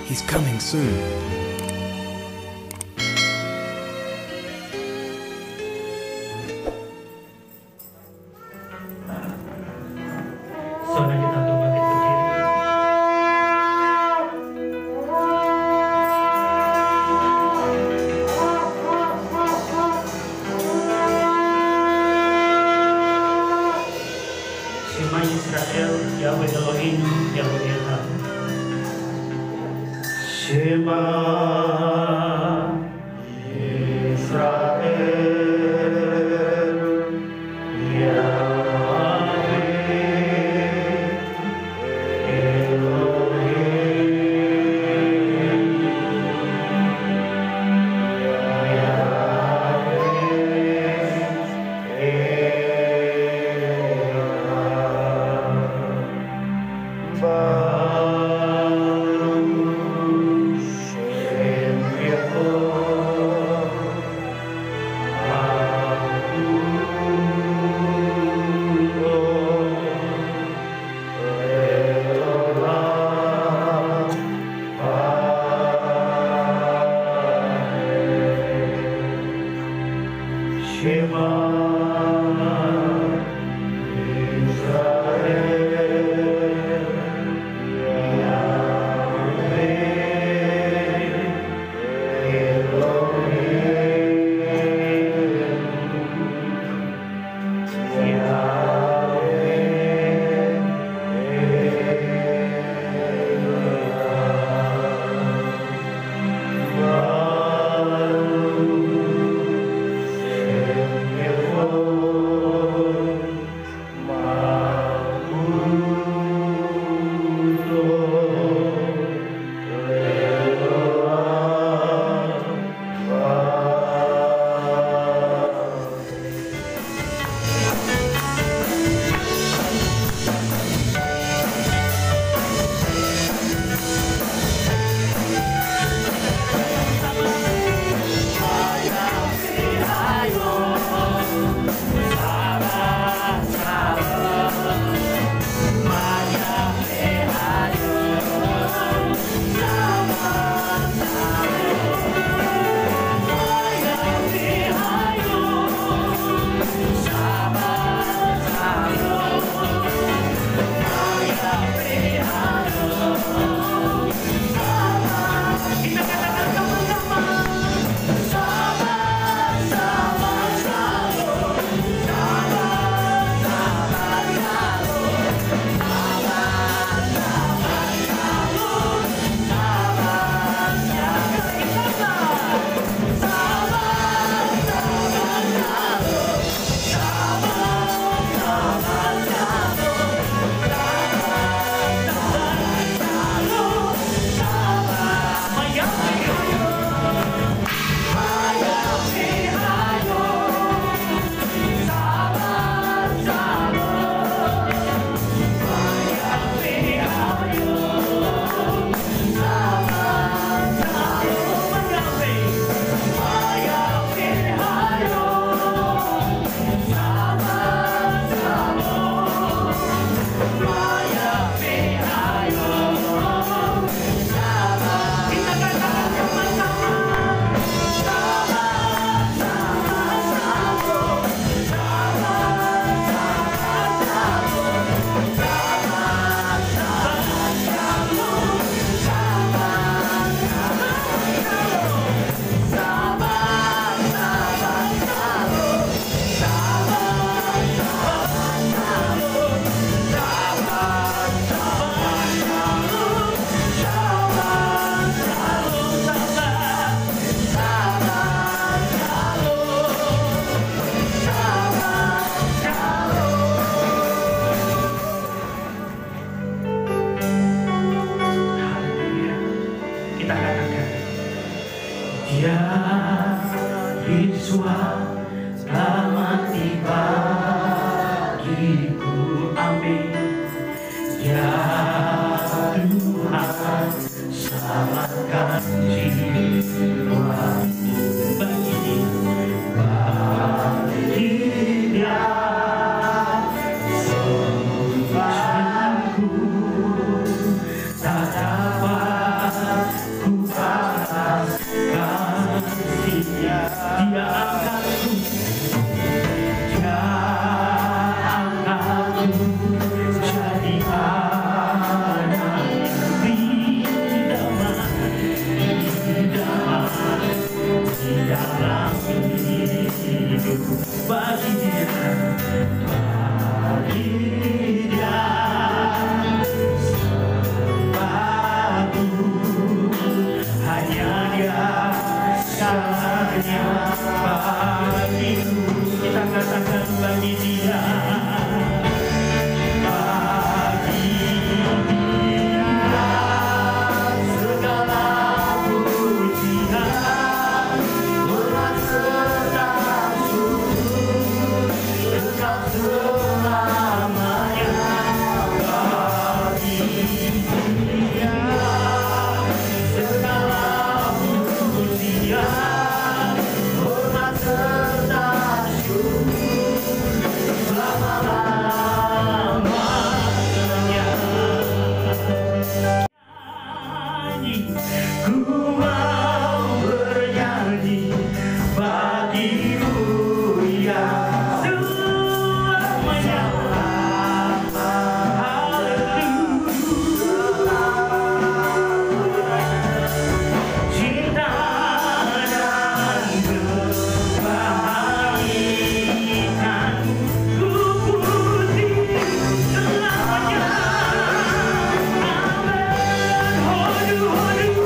He's coming soon. Saudara kita untuk bangkit berdiri. Shema Yisrael, Yahweh Elohim, Yahweh Echad. Shema Yisrael, ku mau bernyanyi bagimu ya selamanya. Cinta dan kebahagiaan ku puji selamanya. Amin. Hodu, hodu,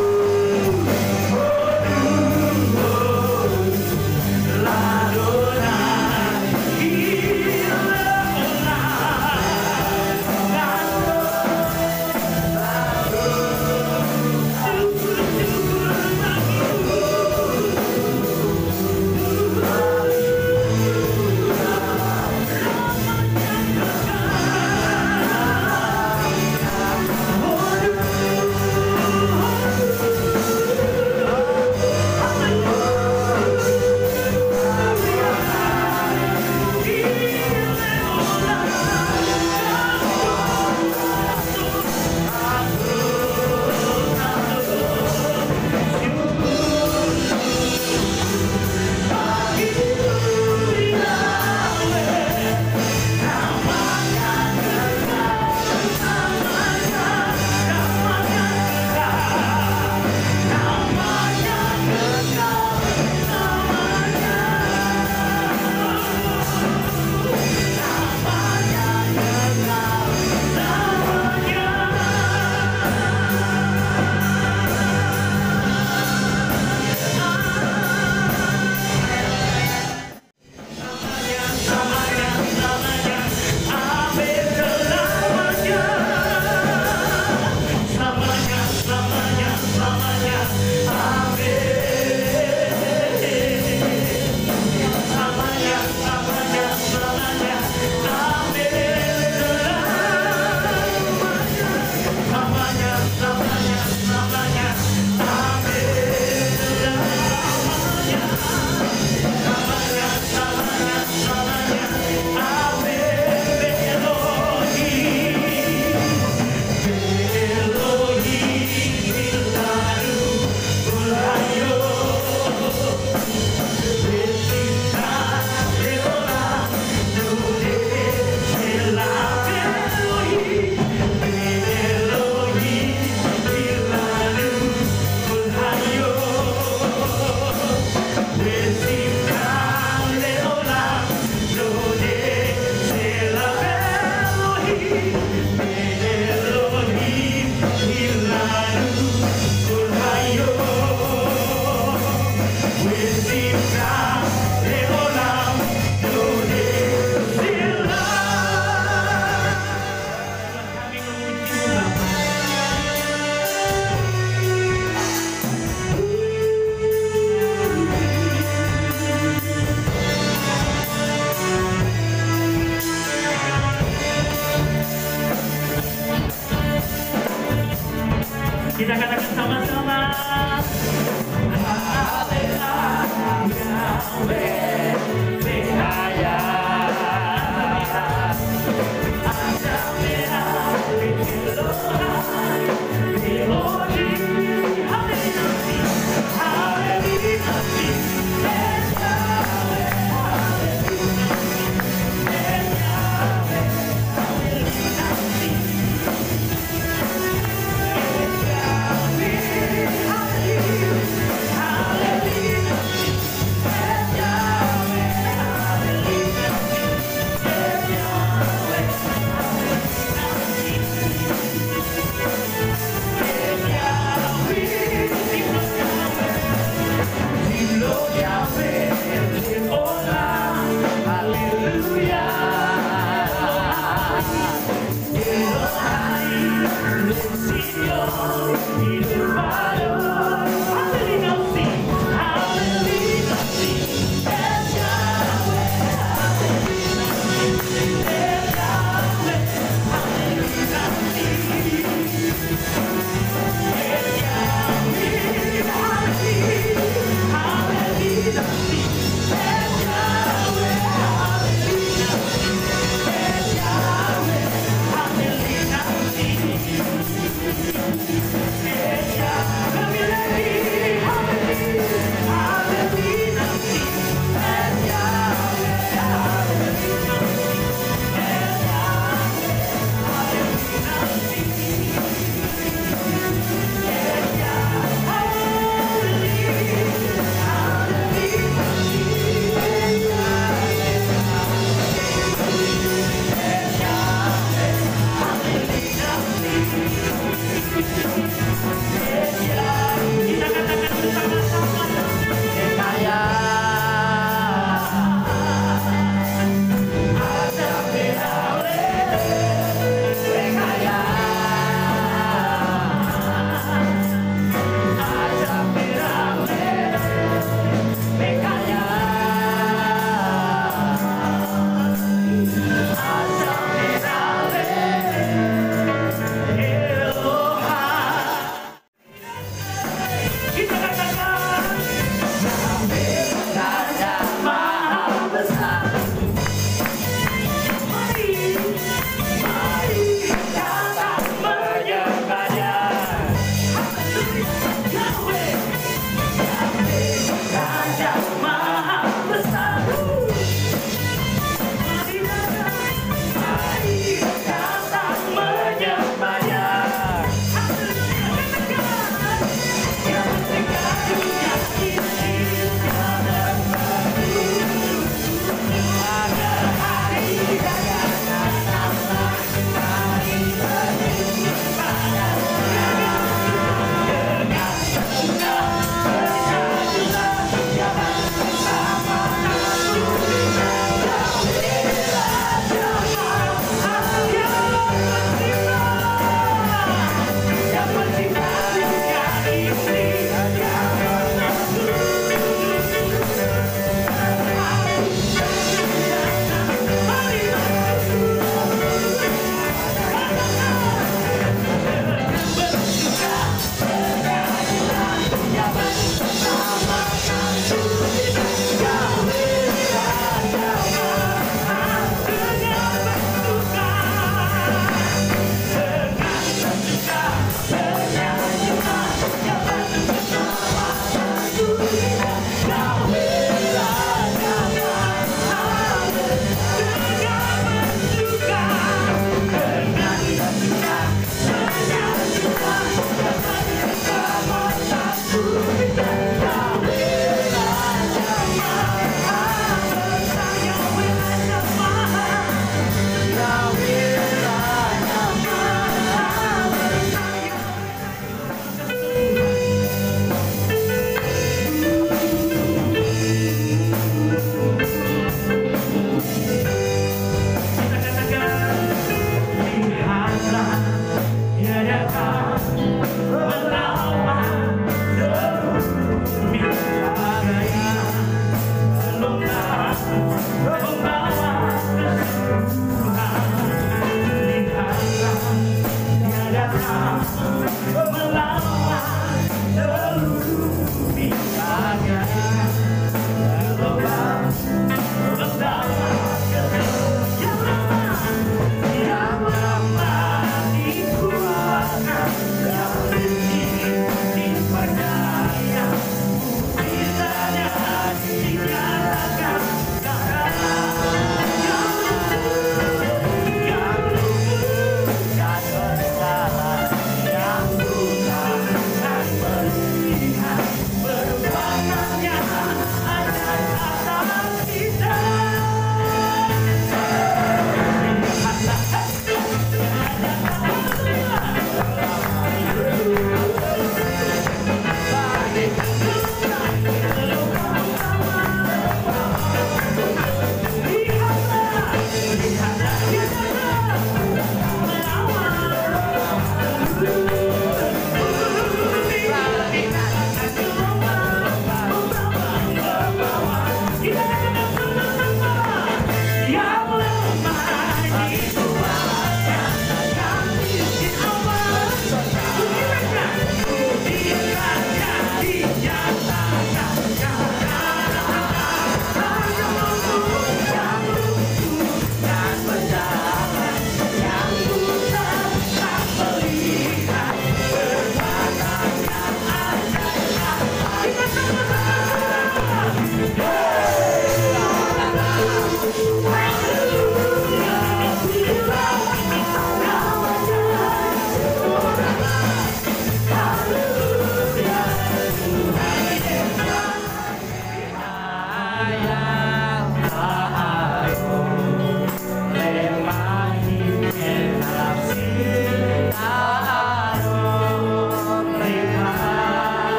kita katakan sama-sama. Yeah.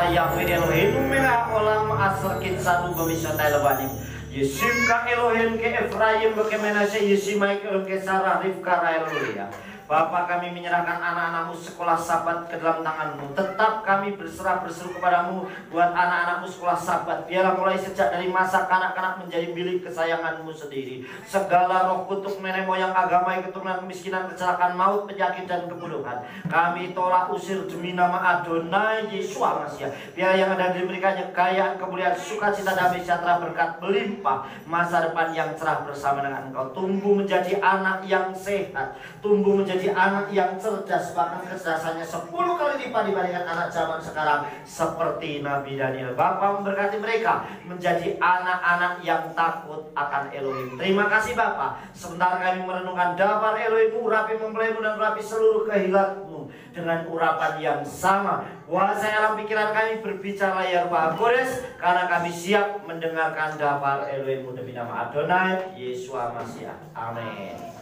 Yahweh Eloheinu mela olam asar kinsadu bamisata Elohanim Yesimka Elohim ke Efraim ke Menashe Yesimai ke Sarah Rivka Elohia. Bapa, kami menyerahkan anak-anakmu sekolah Sabat ke dalam tanganmu. Tetap kami berserah berseru kepadamu buat anak-anakmu sekolah Sabat. Biarlah mulai sejak dari masa kanak-kanak menjadi milik kesayanganmu sendiri. Segala roh kutuk nenek moyang agama, keturunan kemiskinan, kecelakaan, maut, penyakit, dan keburukan kami tolak usir demi nama Adonai Yesus Masiah. Biar yang ada di mereka kekayaan, kemuliaan, sukacita, damai, sejahtera, berkat melimpah, masa depan yang cerah bersama dengan engkau. Tumbuh menjadi anak yang sehat, tumbuh menjadi anak yang cerdas, bahkan kecerdasannya 10 kali lipat dibandingkan anak zaman sekarang, seperti Nabi Daniel. Bapa memberkati mereka menjadi anak-anak yang takut akan Elohim. Terima kasih Bapa. Sebentar kami merenungkan dabar Elohim, urapi mempelaimu dan urapi seluruh kehilatmu dengan urapan yang sama. Kuasai alam pikiran kami, berbicara ya Ruh Kudus, karena kami siap mendengarkan dabar Elohimmu demi nama Adonai Yesus Masiah. Amin.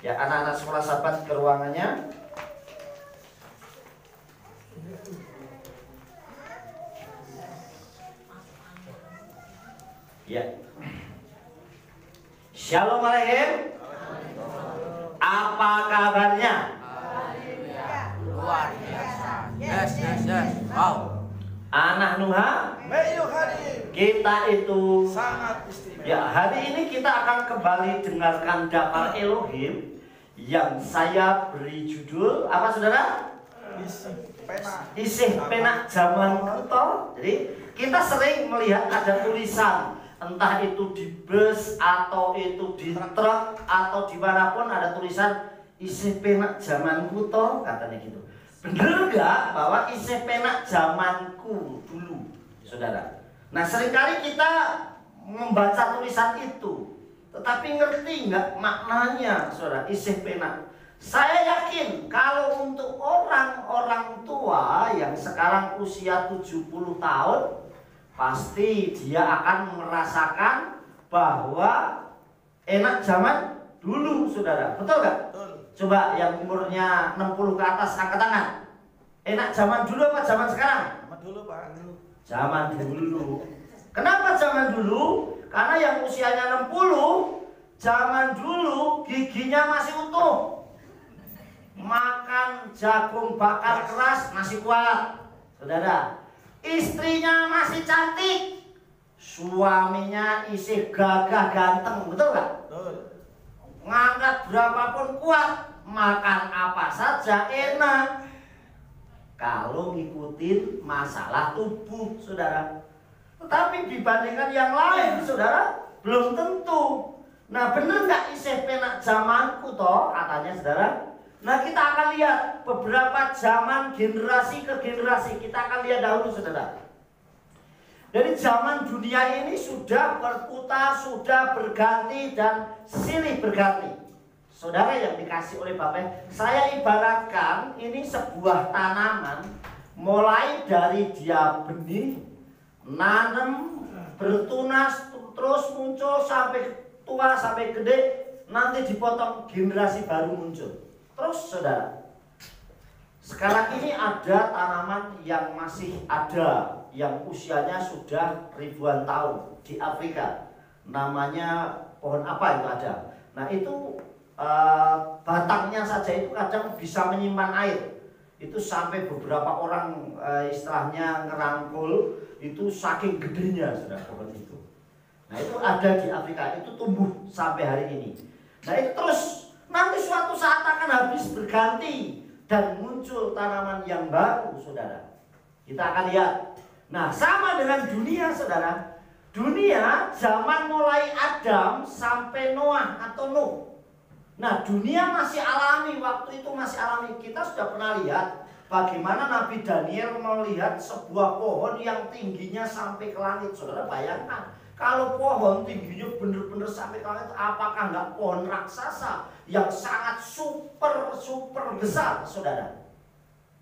Ya, anak-anak sekolah Sabat ke ruangannya. Ya. Shalom alaikum. Apa kabarnya? Luar biasa. Yes. Wow. Anak Nuha, kita itu Sangat istimewa. ya, hari ini kita akan kembali dengarkan dakwah Elohim yang saya beri judul apa saudara? Isih penak zaman kuto. Jadi kita sering melihat ada tulisan, entah itu di bus atau itu di truk atau dimanapun ada tulisan isih penak zaman kuto, katanya gitu. Bener nggak bahwa isih penak zamanku dulu, saudara? Nah, seringkali kita membaca tulisan itu, tetapi ngerti nggak maknanya, saudara? Isih penak. Saya yakin kalau untuk orang-orang tua yang sekarang usia 70 tahun, pasti dia akan merasakan bahwa enak zaman dulu, saudara. Betul nggak? Coba yang umurnya 60 ke atas angkat tangan. Enak zaman dulu apa zaman sekarang? Zaman dulu, Pak. Zaman dulu. Kenapa zaman dulu? Karena yang usianya 60, zaman dulu giginya masih utuh. Makan jagung bakar keras masih kuat, saudara. Istrinya masih cantik, suaminya isih gagah ganteng, betul nggak? Betul. Ngangkat berapapun kuat, makan apa saja enak. Kalau ngikutin masalah tubuh, saudara. Tetapi dibandingkan yang lain, saudara, belum tentu. Nah, bener nggak isih penak zamanku toh, katanya, saudara. Nah, kita akan lihat beberapa zaman generasi ke generasi. Kita akan lihat dahulu, saudara. Dari zaman dunia ini sudah berputar, sudah berganti dan silih berganti. Saudara yang dikasih oleh Bapak, saya ibaratkan ini sebuah tanaman, mulai dari dia benih, nanam, bertunas, terus muncul sampai tua, sampai gede, nanti dipotong, generasi baru muncul. Terus saudara, sekarang ini ada tanaman yang masih ada, yang usianya sudah ribuan tahun di Afrika. Namanya pohon apa itu ada. Nah itu batangnya saja itu kadang bisa menyimpan air. Itu sampai beberapa orang istilahnya ngerangkul, itu saking gedenya sudah pohon itu. Nah itu ada di Afrika, itu tumbuh sampai hari ini. Nah itu terus nanti suatu saat akan habis berganti dan muncul tanaman yang baru, saudara. Kita akan lihat. Nah, sama dengan dunia, saudara. Dunia zaman mulai Adam sampai Noah atau Nuh. Nah, dunia masih alami, waktu itu masih alami. Kita sudah pernah lihat bagaimana Nabi Daniel melihat sebuah pohon yang tingginya sampai ke langit. Saudara bayangkan, kalau pohon tingginya benar-benar sampai ke langit, apakah nggak pohon raksasa yang sangat super besar, saudara?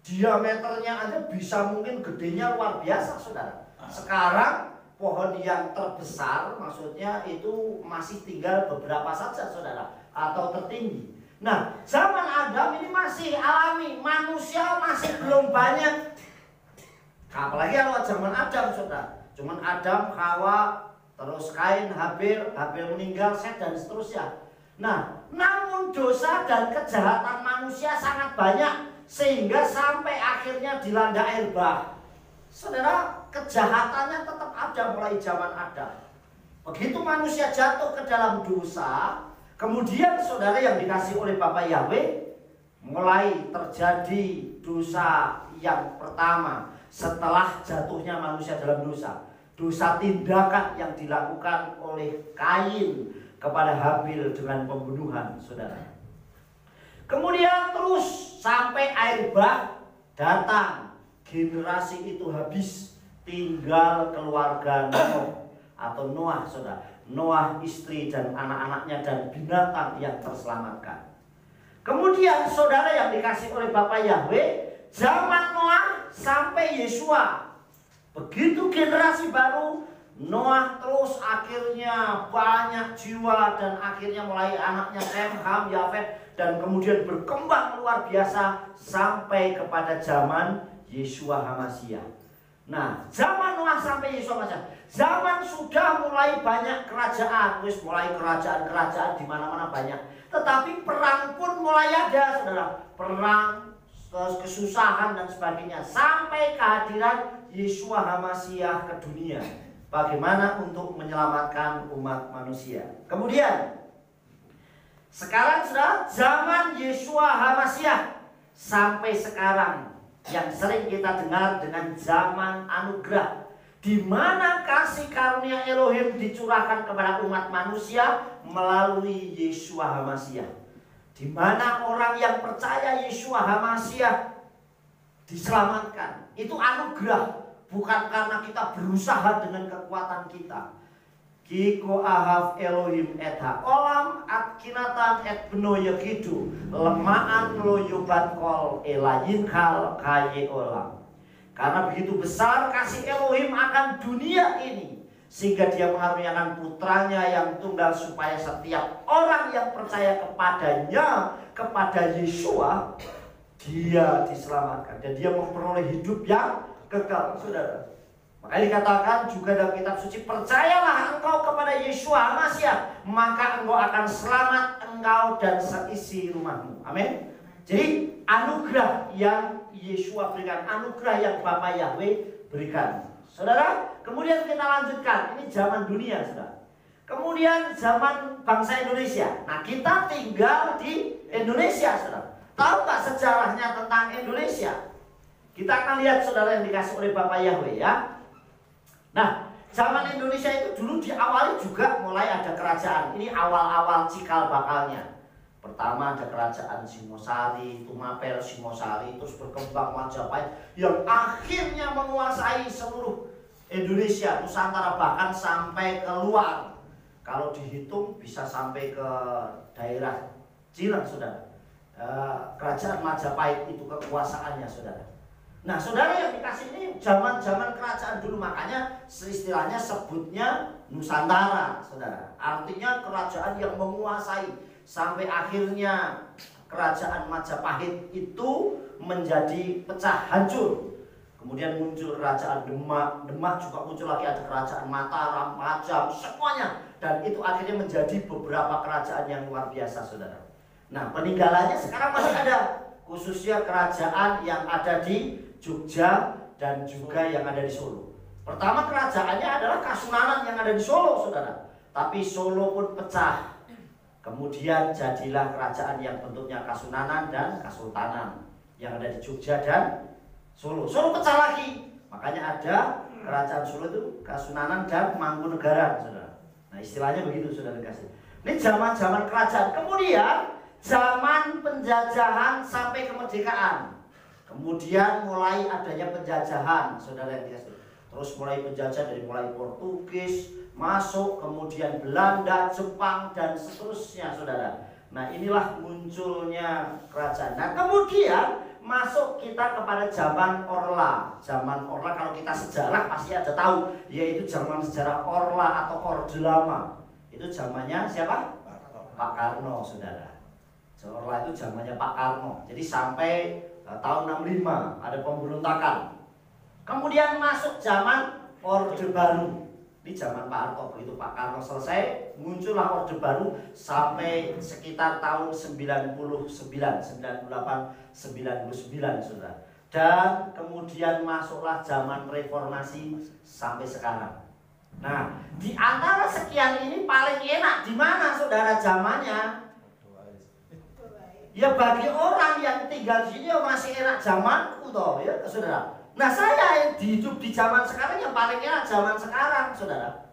Diameternya aja bisa mungkin gedenya luar biasa, saudara. Sekarang pohon yang terbesar maksudnya itu masih tinggal beberapa saja, saudara, atau tertinggi. Nah, zaman Adam ini masih alami, manusia masih belum banyak. Apalagi kalau zaman Adam, saudara. Cuman Adam, Hawa, terus Kain, Habil meninggal, Set dan seterusnya. Nah, namun dosa dan kejahatan manusia sangat banyak sehingga sampai akhirnya dilanda air bah. Saudara, kejahatannya tetap ada mulai zaman Adam. Begitu manusia jatuh ke dalam dosa, kemudian saudara yang dikasih oleh Bapa Yahweh, mulai terjadi dosa yang pertama setelah jatuhnya manusia dalam dosa. Dosa tindakan yang dilakukan oleh Kain kepada Habil dengan pembunuhan, saudara. Kemudian terus sampai air bah datang, generasi itu habis, tinggal keluarga Noah atau Noah, saudara. Noah, istri dan anak-anaknya dan binatang yang terselamatkan. Kemudian saudara yang dikasih oleh Bapa Yahweh, zaman Noah sampai Yesua. Begitu generasi baru, Noah terus akhirnya banyak jiwa dan akhirnya mulai anaknya Sem, Ham, Yafet dan kemudian berkembang luar biasa sampai kepada zaman Yeshua HaMasyiah. Nah, zaman Noah sampai Yeshua HaMasyiah, zaman sudah mulai banyak kerajaan, mulai kerajaan-kerajaan di mana-mana banyak. Tetapi perang pun mulai ada, saudara. Perang, kesusahan dan sebagainya sampai kehadiran Yeshua HaMasyiah ke dunia. Bagaimana untuk menyelamatkan umat manusia. Kemudian sekarang sudah zaman Yeshua HaMasyiah sampai sekarang yang sering kita dengar dengan zaman anugerah, di mana kasih karunia Elohim dicurahkan kepada umat manusia melalui Yeshua HaMasyiah. Di mana orang yang percaya Yeshua HaMasyiah diselamatkan. Itu anugerah. Bukan karena kita berusaha dengan kekuatan kita. Kiko ahaf Elohim etha olam at kinatan et beno yekidu lemaan lo yobat kol elayin kal kaye olam. Karena begitu besar kasih Elohim akan dunia ini, sehingga dia mengaruniakan putranya yang tunggal supaya setiap orang yang percaya kepadanya, kepada Yeshua, dia diselamatkan dan dia memperoleh hidup yang kekal, saudara. Makanya dikatakan juga dalam kitab suci, percayalah engkau kepada Yeshua HaMasyiah, maka engkau akan selamat, engkau dan seisi rumahmu. Amin. Jadi anugerah yang Yeshua berikan, anugerah yang Bapa Yahweh berikan, saudara. Kemudian kita lanjutkan, ini zaman dunia, saudara. Kemudian zaman bangsa Indonesia. Nah, kita tinggal di Indonesia, saudara. Tahu nggak sejarahnya tentang Indonesia? Kita akan lihat, saudara, yang dikasih oleh Bapa Yahweh, ya. Nah, zaman Indonesia itu dulu diawali juga mulai ada kerajaan. Ini awal-awal cikal bakalnya. Pertama ada kerajaan Singosari, Tumapel, Singosari, terus berkembang Majapahit yang akhirnya menguasai seluruh Indonesia, Nusantara, bahkan sampai keluar. Kalau dihitung bisa sampai ke daerah Cilang, saudara. Kerajaan Majapahit itu kekuasaannya, saudara. Nah, saudara yang dikasih ini zaman-zaman kerajaan dulu, makanya istilahnya sebutnya Nusantara, saudara. Artinya kerajaan yang menguasai sampai akhirnya kerajaan Majapahit itu menjadi pecah hancur. Kemudian muncul kerajaan Demak, Demak juga muncul lagi, ada kerajaan Mataram, Pajang, semuanya. Dan itu akhirnya menjadi beberapa kerajaan yang luar biasa, saudara. Nah, peninggalannya sekarang masih ada, khususnya kerajaan yang ada di Jogja dan juga yang ada di Solo. Pertama kerajaannya adalah Kasunanan yang ada di Solo, saudara. Tapi Solo pun pecah. Kemudian jadilah kerajaan yang bentuknya Kasunanan dan Kasultanan yang ada di Jogja dan Solo. Solo pecah lagi. Makanya ada kerajaan Solo itu Kasunanan dan Mangkunegaran, saudara. Nah, istilahnya begitu, saudara dikasih. Ini zaman-zaman kerajaan. Kemudian zaman penjajahan sampai kemerdekaan. Kemudian mulai adanya penjajahan, saudara yang dikasih. Terus mulai penjajah dari mulai Portugis masuk, kemudian Belanda, Jepang dan seterusnya, saudara. Nah, inilah munculnya kerajaan. Nah, kemudian masuk kita kepada zaman Orla. Zaman Orla kalau kita sejarah pasti ada tahu, yaitu zaman sejarah Orla atau Orde Lama. Itu zamannya siapa? Pak Karno, saudara. Orla itu zamannya Pak Karno. Jadi sampai tahun 65 ada pemberontakan. Kemudian masuk zaman Orde Baru. Di zaman Pak Harto, begitu Pak Karno selesai, muncullah Orde Baru sampai sekitar tahun 99, 98, 99, saudara. Dan kemudian masuklah zaman reformasi sampai sekarang. Nah, di antara sekian ini paling enak di mana, saudara, zamannya? Ya bagi orang yang tinggal di sini masih enak zamanku toh, ya saudara. Nah, saya hidup di zaman sekarang yang paling enak zaman sekarang, saudara.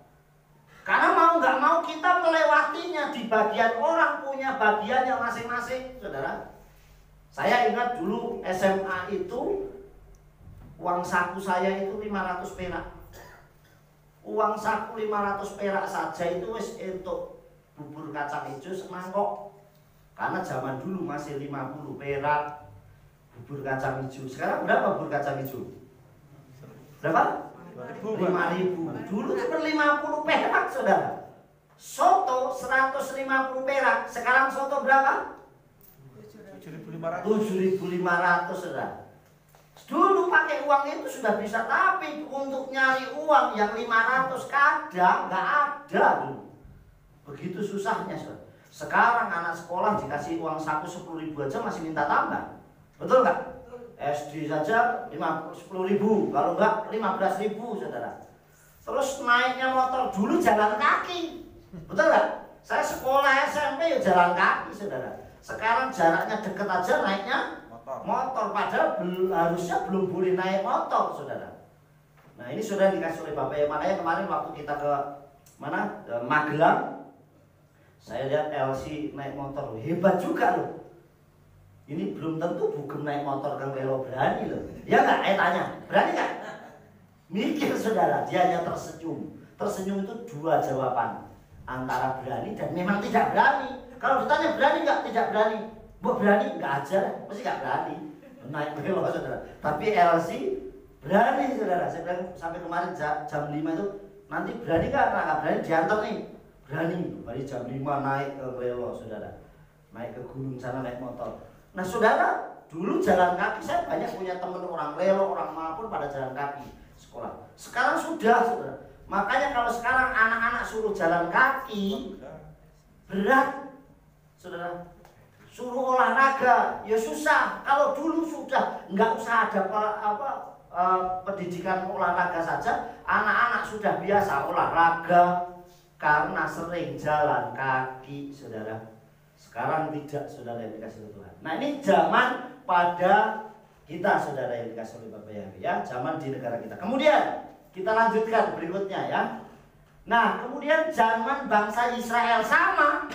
Karena mau nggak mau kita melewatinya. Di bagian orang punya bagiannya masing-masing, saudara. Saya ingat dulu SMA itu uang saku saya itu 500 perak. Uang saku 500 perak saja itu wis untuk bubur kacang hijau semangkok. Karena zaman dulu masih 50 perak bubur kacang hijau. Sekarang berapa bubur kacang hijau? Berapa? 5.000. Dulu cuma 50 perak, saudara. Soto 150 perak. Sekarang soto berapa? 7.500, saudara. Dulu pakai uang itu sudah bisa, tapi untuk nyari uang yang 500 kadang nggak ada dulu. Begitu susahnya, saudara. Sekarang anak sekolah dikasih uang saku 10.000 aja masih minta tambah. Betul nggak? SD saja 10.000, kalau enggak 15.000, saudara. Terus naiknya motor, dulu jalan kaki. Betul nggak? Saya sekolah SMP ya jalan kaki, saudara. Sekarang jaraknya deket aja naiknya motor. Padahal harusnya belum boleh naik motor, saudara. Nah, ini sudah dikasih oleh Bapak ya. Makanya kemarin waktu kita ke mana? Magelang, saya lihat LC naik motor, hebat juga loh. Ini belum tentu Bugem naik motor Kang Lelo berani loh. Ya nggak? Tanya, berani nggak? Mikir, saudara, dia hanya tersenyum. Tersenyum itu dua jawaban, antara berani dan memang tidak berani. Kalau ditanya berani nggak? Tidak berani. Bu berani? Nggak aja, mesti nggak berani naik Lelo, saudara. Tapi LC berani, saudara. Saya bilang sampai kemarin jam 5 itu, nanti berani nggak berani diantar nih. Berani, dari jam 5 naik ke Lelo, saudara. Naik ke gunung sana naik motor. Nah, saudara, dulu jalan kaki, saya banyak punya teman orang Lelo, orang manapun pada jalan kaki sekolah. Sekarang sudah, saudara. Makanya kalau sekarang anak-anak suruh jalan kaki berat, saudara. Suruh olahraga ya susah. Kalau dulu sudah nggak usah ada pendidikan olahraga saja, anak-anak sudah biasa olahraga karena sering jalan kaki, saudara. Sekarang tidak, saudara yang dikasih oleh Tuhan. Nah, ini zaman pada kita, saudara yang dikasih oleh Bapak Yahweh, ya, zaman di negara kita. Kemudian kita lanjutkan berikutnya, ya. Nah, kemudian zaman bangsa Israel sama.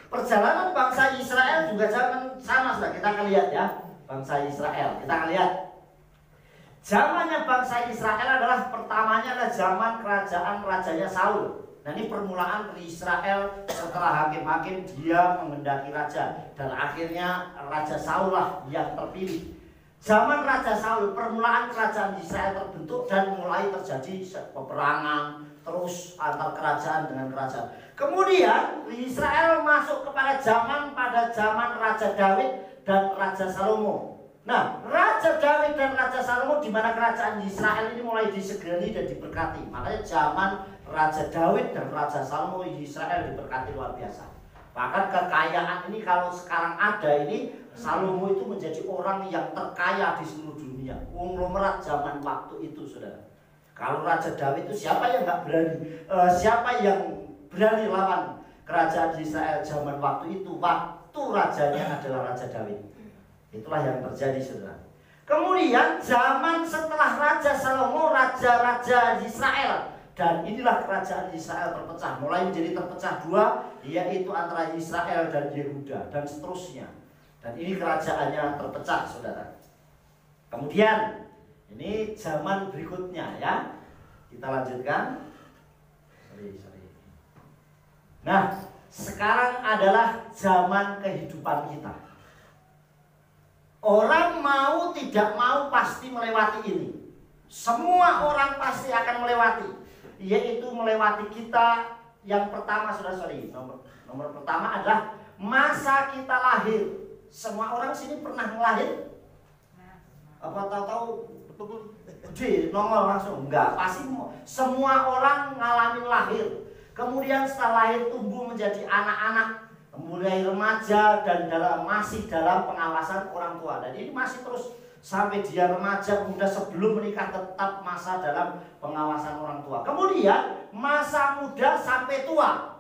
Perjalanan bangsa Israel juga zaman sama, saudara. Kita akan lihat, ya, bangsa Israel. Kita akan lihat. Zamannya bangsa Israel adalah pertamanya adalah zaman kerajaan rajanya Saul. Nah, ini permulaan Israel setelah hakim-hakim dia mengendaki raja, dan akhirnya Raja Saul lah yang terpilih. Zaman Raja Saul, permulaan kerajaan Israel terbentuk dan mulai terjadi peperangan terus antar kerajaan dengan kerajaan. Kemudian Israel masuk pada zaman Raja Daud dan Raja Salomo. Nah, Raja Daud dan Raja Salomo, di mana kerajaan Israel ini mulai disegani dan diberkati. Makanya zaman Raja Daud dan Raja Salomo Israel diberkati luar biasa. Bahkan kekayaan ini kalau sekarang ada ini, Salomo itu menjadi orang yang terkaya di seluruh dunia. Konglomerat zaman waktu itu, saudara. Kalau Raja Daud itu siapa yang nggak berani? Siapa yang berani lawan kerajaan Israel zaman waktu itu? Waktu rajanya adalah Raja Daud. Itulah yang terjadi, saudara. Kemudian zaman setelah Raja Salomo, raja-raja Israel. Dan inilah kerajaan Israel terpecah, mulai menjadi terpecah dua, yaitu antara Israel dan Yehuda, dan seterusnya. Dan ini kerajaannya terpecah, saudara. Kemudian, ini zaman berikutnya, ya. Kita lanjutkan. Nah, sekarang adalah zaman kehidupan kita. Orang mau tidak mau pasti melewati ini. Semua orang pasti akan melewati, yaitu melewati kita. Yang pertama, nomor pertama adalah masa kita lahir. Semua orang sini pernah lahir? Apa tahu-tahu gede, nongol langsung. Enggak, pasti semua orang ngalamin lahir. Kemudian setelah lahir tumbuh menjadi anak-anak, mulai remaja dan masih dalam pengawasan orang tua. Dan ini masih terus sampai dia remaja, kemudian sebelum menikah tetap masa dalam pengawasan orang tua. Kemudian masa muda sampai tua.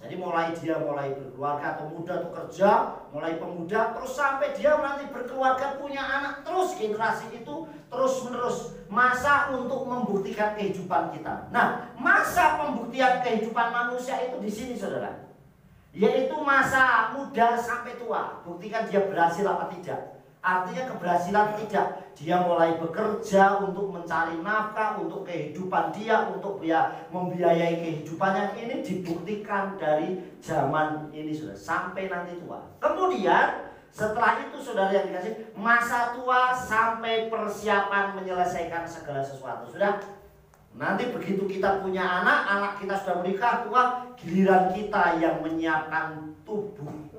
Jadi dia mulai berkeluarga atau muda tuh kerja, mulai pemuda terus sampai dia nanti berkeluarga punya anak, terus generasi itu terus menerus masa untuk membuktikan kehidupan kita. Nah, masa pembuktian kehidupan manusia itu di sini saudara, yaitu masa muda sampai tua. Buktikan dia berhasil apa tidak. Artinya keberhasilan tidak, dia mulai bekerja untuk mencari nafkah untuk kehidupan dia, untuk dia membiayai kehidupannya. Ini dibuktikan dari zaman ini sudah sampai nanti tua. Kemudian setelah itu saudara yang dikasih, masa tua sampai persiapan menyelesaikan segala sesuatu. Sudah, nanti begitu kita punya anak, anak kita sudah menikah, tua, giliran kita yang menyiapkan tubuh,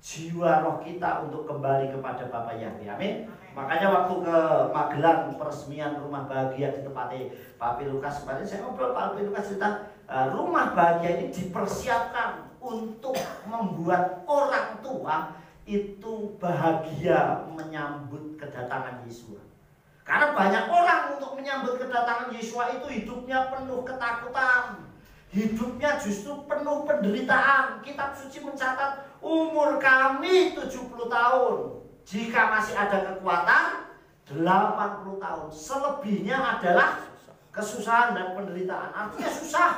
jiwa roh kita untuk kembali kepada Bapa Yahweh. Amin. Makanya waktu ke Magelang peresmian rumah bahagia ditempati Pak Lukas kemarin, saya ngobrol Pak Lukas cerita rumah bahagia ini dipersiapkan untuk membuat orang tua itu bahagia menyambut kedatangan Yesus. Karena banyak orang untuk menyambut kedatangan Yesus itu hidupnya penuh ketakutan. Hidupnya justru penuh penderitaan. Kitab suci mencatat umur kami 70 tahun. Jika masih ada kekuatan 80 tahun. Selebihnya adalah kesusahan dan penderitaan. Artinya susah.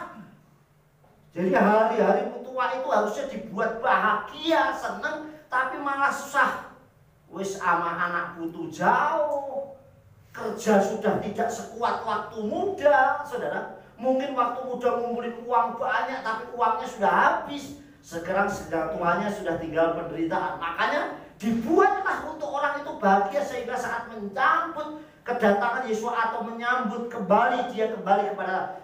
Jadi hari-hari tua itu harusnya dibuat bahagia, senang, tapi malah susah. Wis ama anak butuh jauh. Kerja sudah tidak sekuat waktu muda, saudara. Mungkin waktu muda ngumpulin uang banyak, tapi uangnya sudah habis. Sekarang tuanya sudah tinggal penderitaan. Makanya dibuatlah untuk orang itu bahagia, sehingga saat menyambut kedatangan Yesus atau menyambut kembali dia kembali kepada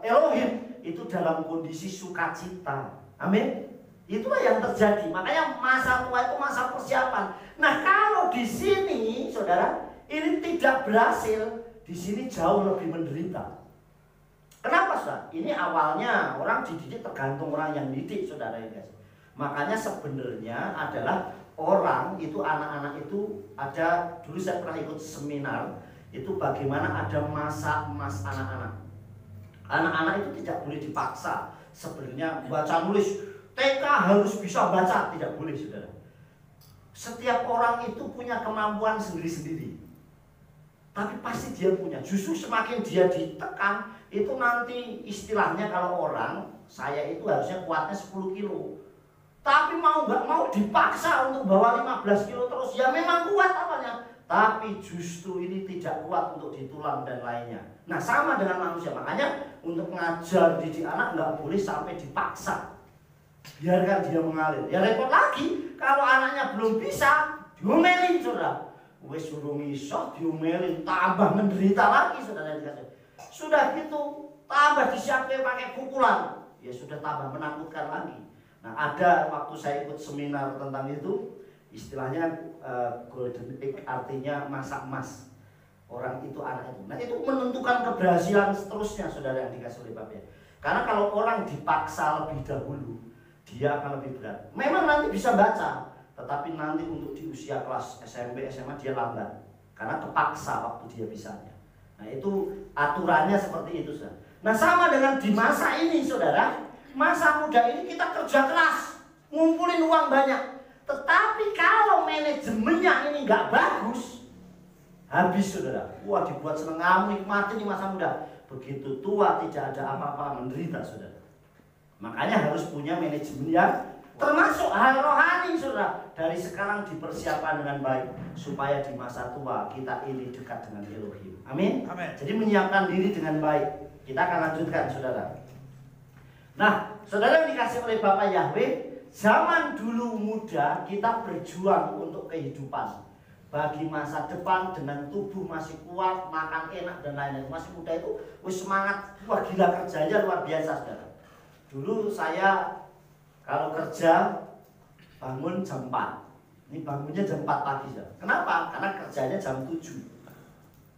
Elohim, itu dalam kondisi sukacita. Amin. Itulah yang terjadi. Makanya masa tua itu masa persiapan. Nah, kalau di sini saudara ini tidak berhasil, di sini jauh lebih menderita. Kenapa saudara? Ini awalnya orang dididik, tergantung orang yang didik saudara ini. Makanya sebenarnya adalah orang itu, anak-anak itu ada, dulu saya pernah ikut seminar itu bagaimana ada masa emas anak-anak. Anak-anak itu tidak boleh dipaksa sebenarnya baca nulis. TK harus bisa baca, tidak boleh saudara. Setiap orang itu punya kemampuan sendiri-sendiri. Tapi pasti dia punya. Justru semakin dia ditekan, itu nanti istilahnya kalau orang, saya itu harusnya kuatnya 10 kilo. Tapi mau nggak mau dipaksa untuk bawa 15 kilo terus. Ya memang kuat apanya. Tapi justru ini tidak kuat untuk di tulang dan lainnya. Nah, sama dengan manusia. Makanya untuk ngajar didik anak nggak boleh sampai dipaksa. Biarkan dia mengalir. Ya repot lagi kalau anaknya belum bisa, diomelin saudara. Wes urung iso diomelin, tambah menderita lagi saudara dikasih. Sudah gitu tambah disiapkan pakai pukulan, ya sudah tambah menakutkan lagi. Nah, ada waktu saya ikut seminar tentang itu, istilahnya golden egg, artinya masa emas. Orang itu, anak itu. Nah, itu menentukan keberhasilan seterusnya saudara yang dikasih oleh Bapak. Karena kalau orang dipaksa lebih dahulu, dia akan lebih berat. Memang nanti bisa baca, tetapi nanti untuk di usia kelas SMP, SMA dia lambat. Karena kepaksa waktu dia bisanya. Nah, itu aturannya seperti itu saudara. Nah, sama dengan di masa ini saudara. Masa muda ini kita kerja keras, ngumpulin uang banyak. Tetapi kalau manajemennya ini nggak bagus, habis saudara. Wah, dibuat seneng, nikmati nih masa muda. Begitu tua tidak ada apa-apa, menderita saudara. Makanya harus punya manajemen yang termasuk hal rohani saudara. Dari sekarang dipersiapkan dengan baik supaya di masa tua kita ini dekat dengan Elohim. Amin. Amin. Jadi menyiapkan diri dengan baik. Kita akan lanjutkan saudara. Nah, saudara yang dikasih oleh Bapak Yahweh, zaman dulu muda kita berjuang untuk kehidupan. Bagi masa depan dengan tubuh masih kuat, makan enak dan lain-lain. Masih muda itu wis semangat, wah gila kerjanya luar biasa saudara. Dulu saya kalau kerja bangun jam 4. Ini bangunnya jam 4 pagi saudara. Kenapa? Karena kerjanya jam 7.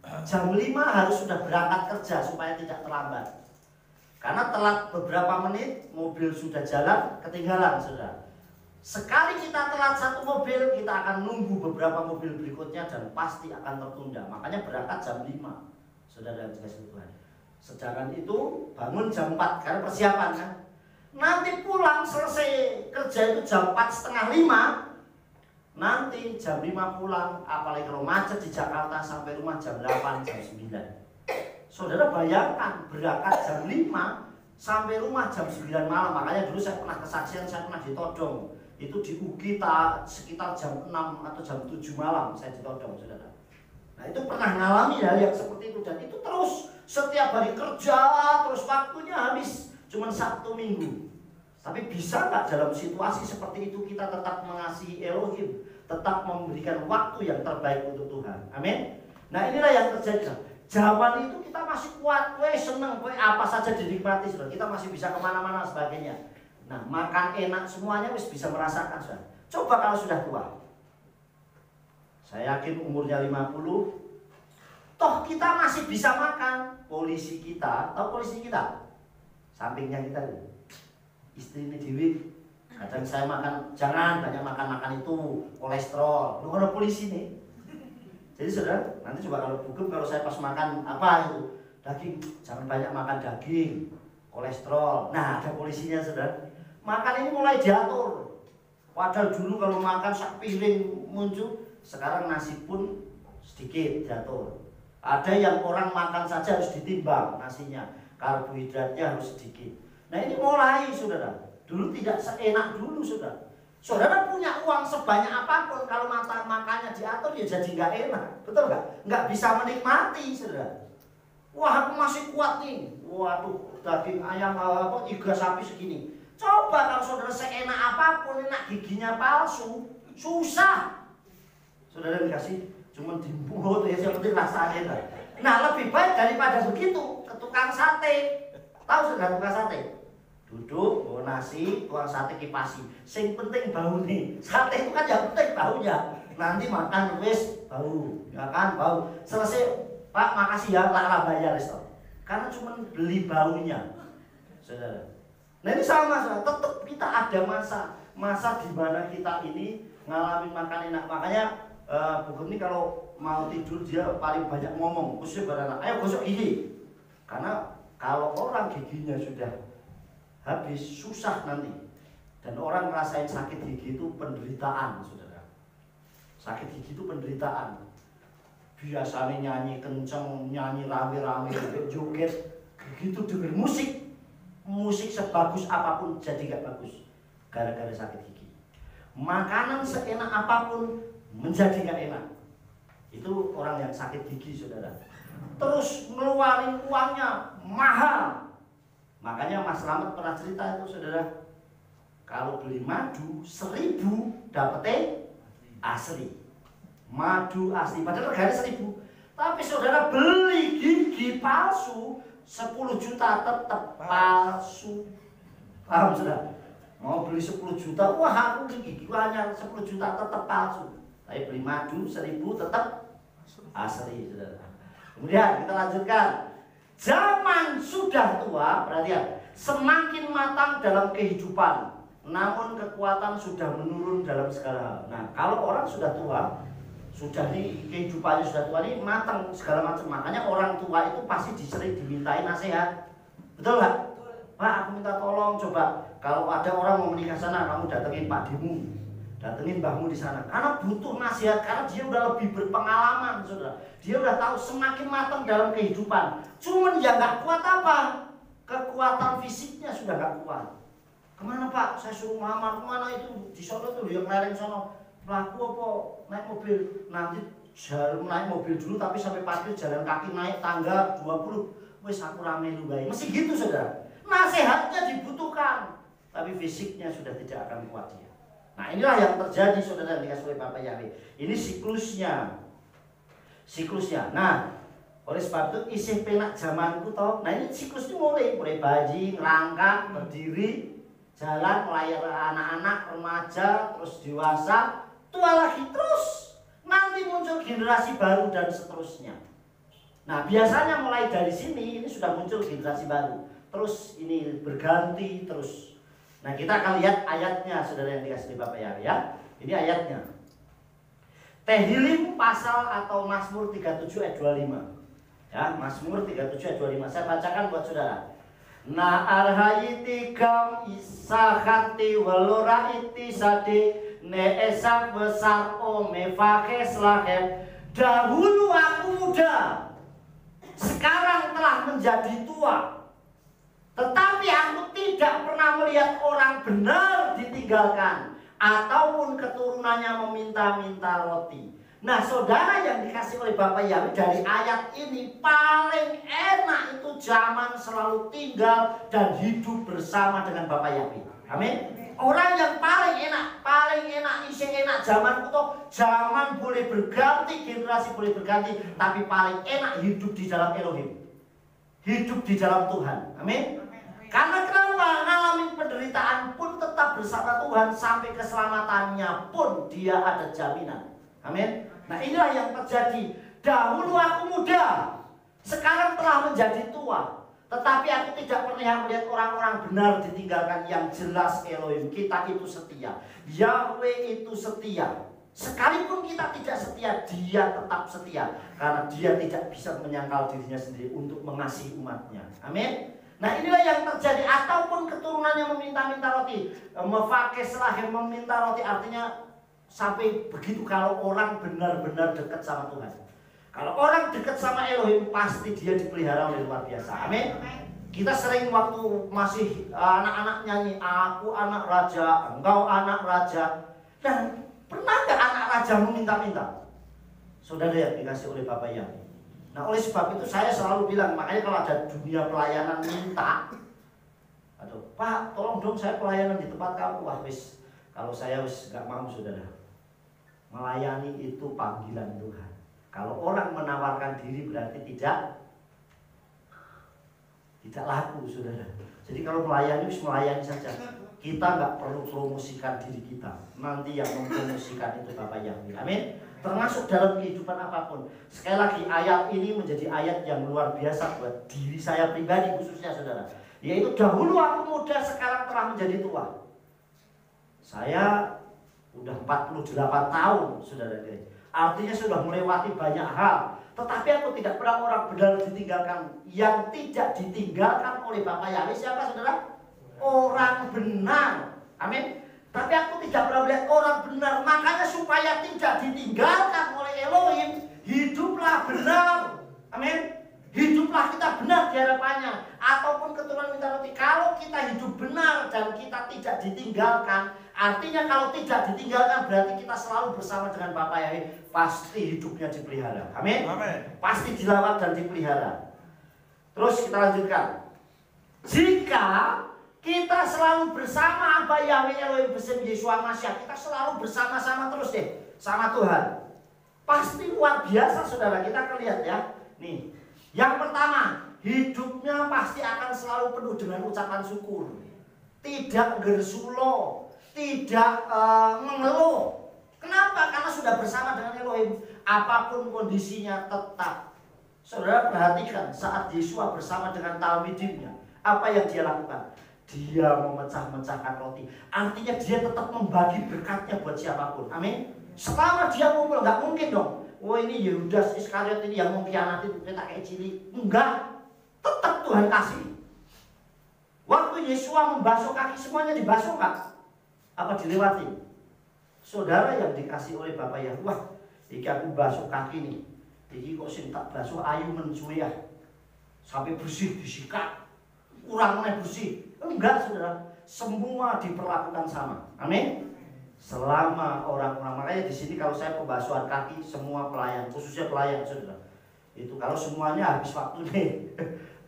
Jam 5 harus sudah berangkat kerja supaya tidak terlambat. Karena telat beberapa menit, mobil sudah jalan, ketinggalan saudara. Sekali kita telat satu mobil, kita akan nunggu beberapa mobil berikutnya dan pasti akan tertunda. Makanya berangkat jam 5, saudara dan dikasihi Tuhan. Sedangkan itu bangun jam 4 karena persiapan kan. Nanti pulang selesai kerja itu jam 4:30. Nanti jam 5 pulang, apalagi kalau macet di Jakarta sampai rumah jam 8, jam 9. Saudara bayangkan berangkat jam 5 sampai rumah jam 9 malam. Makanya dulu saya pernah kesaksian, saya pernah ditodong. Itu di UGI sekitar jam 6 atau jam 7 malam saya ditodong, saudara. Nah itu pernah ngalami hal yang seperti itu. Dan itu terus setiap hari kerja, terus waktunya habis. Cuman Sabtu Minggu. Tapi bisa nggak dalam situasi seperti itu kita tetap mengasihi Elohim, tetap memberikan waktu yang terbaik untuk Tuhan. Amin. Nah inilah yang terjadi. Zaman itu kita masih kuat, seneng, apa saja dinikmati, saudara. Kita masih bisa kemana-mana sebagainya. Nah makan enak semuanya bisa merasakan, saudara. Coba kalau sudah tua. Saya yakin umurnya 50, toh kita masih bisa makan. Polisi kita, tahu polisi kita? Sampingnya kita itu. Istri ini Dewi, kadang saya makan, jangan banyak makan itu, kolesterol. Lu ada polisi nih. Jadi saudara, nanti coba kalau bukem, kalau saya pas makan apa itu, daging, jangan banyak makan daging, kolesterol. Nah ada polisinya saudara. Makan ini mulai diatur. Padahal dulu kalau makan sak piring muncul, sekarang nasi pun sedikit diatur. Ada yang orang makan saja harus ditimbang nasinya, karbohidratnya harus sedikit. Nah ini mulai saudara, dulu tidak seenak dulu saudara. Saudara punya uang sebanyak apapun, kalau makannya diatur ya jadi nggak enak, betul nggak? Nggak bisa menikmati saudara. Wah aku masih kuat nih, waduh daging ayam apa 3 sapi segini. Coba kalau saudara seenak apapun, enak giginya palsu, susah. Saudara dikasih cuma dibuat ya, yang penting rasa enak. Nah lebih baik daripada begitu ke tukang sate. Tahu saudara tukang sate? Duduk, bawa nasi, tukang sate kipasi. Sing penting bau nih. Sate itu kan yang penting baunya. Nanti makan wis bau, ya kan bau. Selesai, Pak makasih ya, lah bayar resto. Karena cuma beli baunya, saudara. Nah ini sama saudara. Tetap kita ada masa di mana kita ini ngalamin makan enak. Makanya Bukem ini kalau mau tidur dia paling banyak ngomong, khususnya pada anak. Ayo gosok gigi. Karena kalau orang giginya sudah habis, susah nanti. Dan orang ngerasain sakit gigi itu penderitaan, saudara. Sakit gigi itu penderitaan. Biasanya nyanyi kenceng, nyanyi rame-rame, joget, begitu denger musik sebagus apapun jadi gak bagus, gara-gara sakit gigi. Makanan seenak apapun menjadi gak enak. Itu orang yang sakit gigi, saudara. Terus ngeluarin uangnya mahal. Makanya Mas Slamet pernah cerita itu, saudara. Kalau beli madu 1.000 dapetnya asli. Madu asli, padahal harganya 1.000. Tapi saudara beli gigi palsu 10 juta tetap palsu. Paham saudara? Mau beli 10 juta, wah aku beli gigi hanya 10 juta tetap palsu. Tapi beli madu 1.000 tetap asli, saudara. Kemudian kita lanjutkan. Zaman sudah tua, perhatian, semakin matang dalam kehidupan, namun kekuatan sudah menurun dalam segala hal. Nah, kalau orang sudah tua, sudah nih kehidupannya sudah tua nih, matang segala macam. Makanya orang tua itu pasti sering dimintain nasihat. Betul nggak? Pak, aku minta tolong coba kalau ada orang mau menikah sana, kamu datengin Pak Dimu, datengin Mbahmu di sana. Karena butuh nasihat, karena dia udah lebih berpengalaman, saudara. Dia udah tahu semakin matang dalam kehidupan. Cuman ya nggak kuat apa? Kekuatan fisiknya sudah nggak kuat. Kemana Pak? Saya suruh ngelamar kemana itu? Di sono tuh yang lereng sono. Pelaku apa? Naik mobil. Nanti jalan naik mobil dulu tapi sampai parkir jalan kaki naik tangga 20. Wes aku rame lu baik. Mesti gitu saudara. Nasihatnya dibutuhkan, tapi fisiknya sudah tidak akan kuat dia. Nah inilah yang terjadi saudara dikasih oleh Bapak Yahweh. Ini siklusnya. Nah oleh sebab itu isih penak zamanku toh. Nah ini siklusnya mulai bayi, ngelangkah, berdiri, jalan, melayar anak-anak, remaja, terus dewasa, tua lagi terus. Nanti muncul generasi baru dan seterusnya. Nah, biasanya mulai dari sini ini sudah muncul generasi baru. Terus ini berganti terus. Nah, kita akan lihat ayatnya, saudara yang dikasih Bapak ya. Ini ayatnya. Tehillim pasal atau Mazmur 37 ayat 25. Ya, Mazmur 37 ayat 25. Saya bacakan buat saudara. Na arhayiti gam isahati walora iti sade ne esak besar o mefakes lahem. Dahulu aku muda, sekarang telah menjadi tua, tetapi aku tidak pernah melihat orang benar ditinggalkan ataupun keturunannya meminta-minta roti. Nah, saudara yang dikasih oleh Bapak Yahweh, dari ayat ini paling enak itu zaman selalu tinggal dan hidup bersama dengan Bapak Yahweh. Amin. Orang yang paling enak, isi enak zaman itu, zaman boleh berganti, generasi boleh berganti, tapi paling enak hidup di dalam Elohim, hidup di dalam Tuhan. Amin. Karena kenapa? Ngalamin penderitaan pun tetap bersama Tuhan, sampai keselamatannya pun dia ada jaminan. Amin. Nah, inilah yang terjadi. Dahulu aku muda, sekarang telah menjadi tua, tetapi aku tidak pernah melihat orang-orang benar ditinggalkan. Yang jelas Elohim kita itu setia, Yahweh itu setia. Sekalipun kita tidak setia, dia tetap setia, karena dia tidak bisa menyangkal dirinya sendiri untuk mengasihi umatnya. Amin. Nah, inilah yang terjadi. Ataupun keturunannya meminta-minta roti, mefakes lahem, meminta roti, artinya sampai begitu. Kalau orang benar-benar dekat sama Tuhan, kalau orang dekat sama Elohim, pasti dia dipelihara oleh luar biasa. Amin. Kita sering waktu masih anak-anak nyanyi, aku anak raja, engkau anak raja. Dan pernah nggak anak raja meminta-minta? Saudara yang dikasih oleh Bapak Yahweh. Nah, oleh sebab itu saya selalu bilang, makanya kalau ada dunia pelayanan minta, aduh Pak, tolong dong saya pelayanan di tempat kamu. Wah wis, kalau saya wis nggak mau, saudara. Melayani itu panggilan Tuhan. Kalau orang menawarkan diri berarti tidak laku, saudara. Jadi kalau melayani, melayani saja. Kita nggak perlu promosikan diri kita. Nanti yang mempromosikan itu Bapak Yahweh. Amin. Termasuk dalam kehidupan apapun. Sekali lagi, ayat ini menjadi ayat yang luar biasa buat diri saya pribadi khususnya, saudara. Yaitu dahulu aku muda, sekarang telah menjadi tua. Saya udah 48 tahun, saudara. Artinya sudah melewati banyak hal. Tetapi aku tidak pernah orang benar ditinggalkan. Yang tidak ditinggalkan oleh Bapak Yahweh siapa, saudara? Orang benar. Amin. Tapi aku tidak pernah melihat orang benar. Makanya supaya tidak ditinggalkan oleh Elohim, hiduplah benar. Amin. Hiduplah kita benar di hadapannya. Ataupun keturunan minta roti. Kalau kita hidup benar dan kita tidak ditinggalkan, artinya kalau tidak ditinggalkan berarti kita selalu bersama dengan Bapak Yahweh. Pasti hidupnya dipelihara. Amin. Pasti dilawat dan dipelihara. Terus kita lanjutkan. Jika kita selalu bersama Abah Yahweh Elohim besim Yeshua Mashiach, kita selalu bersama-sama terus deh sama Tuhan, pasti luar biasa, saudara. Kita akan lihat ya. Nih, yang pertama, hidupnya pasti akan selalu penuh dengan ucapan syukur, tidak gersulo, tidak mengeluh. Kenapa? Karena sudah bersama dengan Elohim. Apapun kondisinya tetap. Saudara perhatikan saat Yeshua bersama dengan talmidimnya, apa yang dia lakukan? Dia memecah-mecahkan roti. Artinya dia tetap membagi berkatnya buat siapapun. Amin. Selama dia ngumpul, nggak mungkin dong. Oh, ini Yudas Iskariot ini yang mengkhianati, kita kayak cili. Enggak. Tetap Tuhan kasih. Waktu Yeshua membasuh kaki, semuanya dibasuh nggak? Apa dilewati? Saudara yang dikasih oleh Bapak Yahweh, wah, iki aku basuh kaki nih. Iki kok sing tak basuh ayu mensuwe ya. Sampai bersih disikat. Kurang bersih. Enggak, saudara. Semua diperlakukan sama. Amin. Selama orang-orang, makanya di sini kalau saya pembasuhan kaki, semua pelayan, khususnya pelayan, saudara. Itu kalau semuanya habis waktu nih,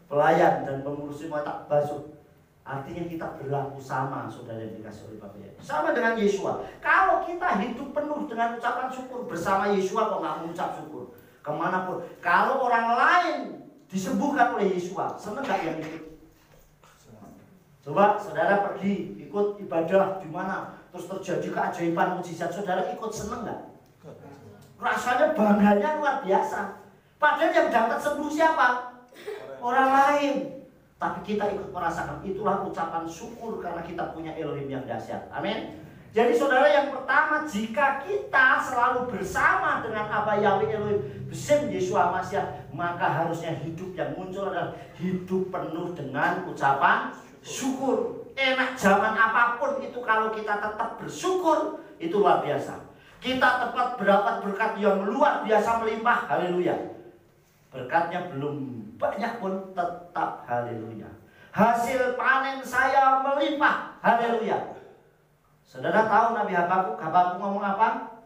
pelayan dan pengurus semua tak basuh. Artinya kita berlaku sama, saudara yang dikasih oleh Bapak Yahweh. Sama dengan Yeshua. Kalau kita hidup penuh dengan ucapan syukur bersama Yeshua, kok nggak mengucap syukur kemanapun. Kalau orang lain disembuhkan oleh Yeshua, seneng nggak yang ikut? Coba saudara pergi ikut ibadah di mana, terus terjadi keajaiban mujizat, saudara ikut seneng nggak? Rasanya bangganya luar biasa. Padahal yang dapat sembuh siapa? Orang lain. Tapi kita ikut merasakan. Itulah ucapan syukur karena kita punya Elohim yang dahsyat. Amin. Jadi saudara, yang pertama, jika kita selalu bersama dengan Aba Yahweh Elohim Besim Yeshua Mashiach, maka harusnya hidup yang muncul adalah hidup penuh dengan ucapan syukur. Enak zaman apapun itu, kalau kita tetap bersyukur, itu luar biasa. Kita dapat berdapat berkat yang luar biasa melimpah, haleluya. Berkatnya belum banyak pun tetap haleluya. Hasil panen saya melimpah, haleluya. Saudara tahu Nabi Habakuk ngomong apa?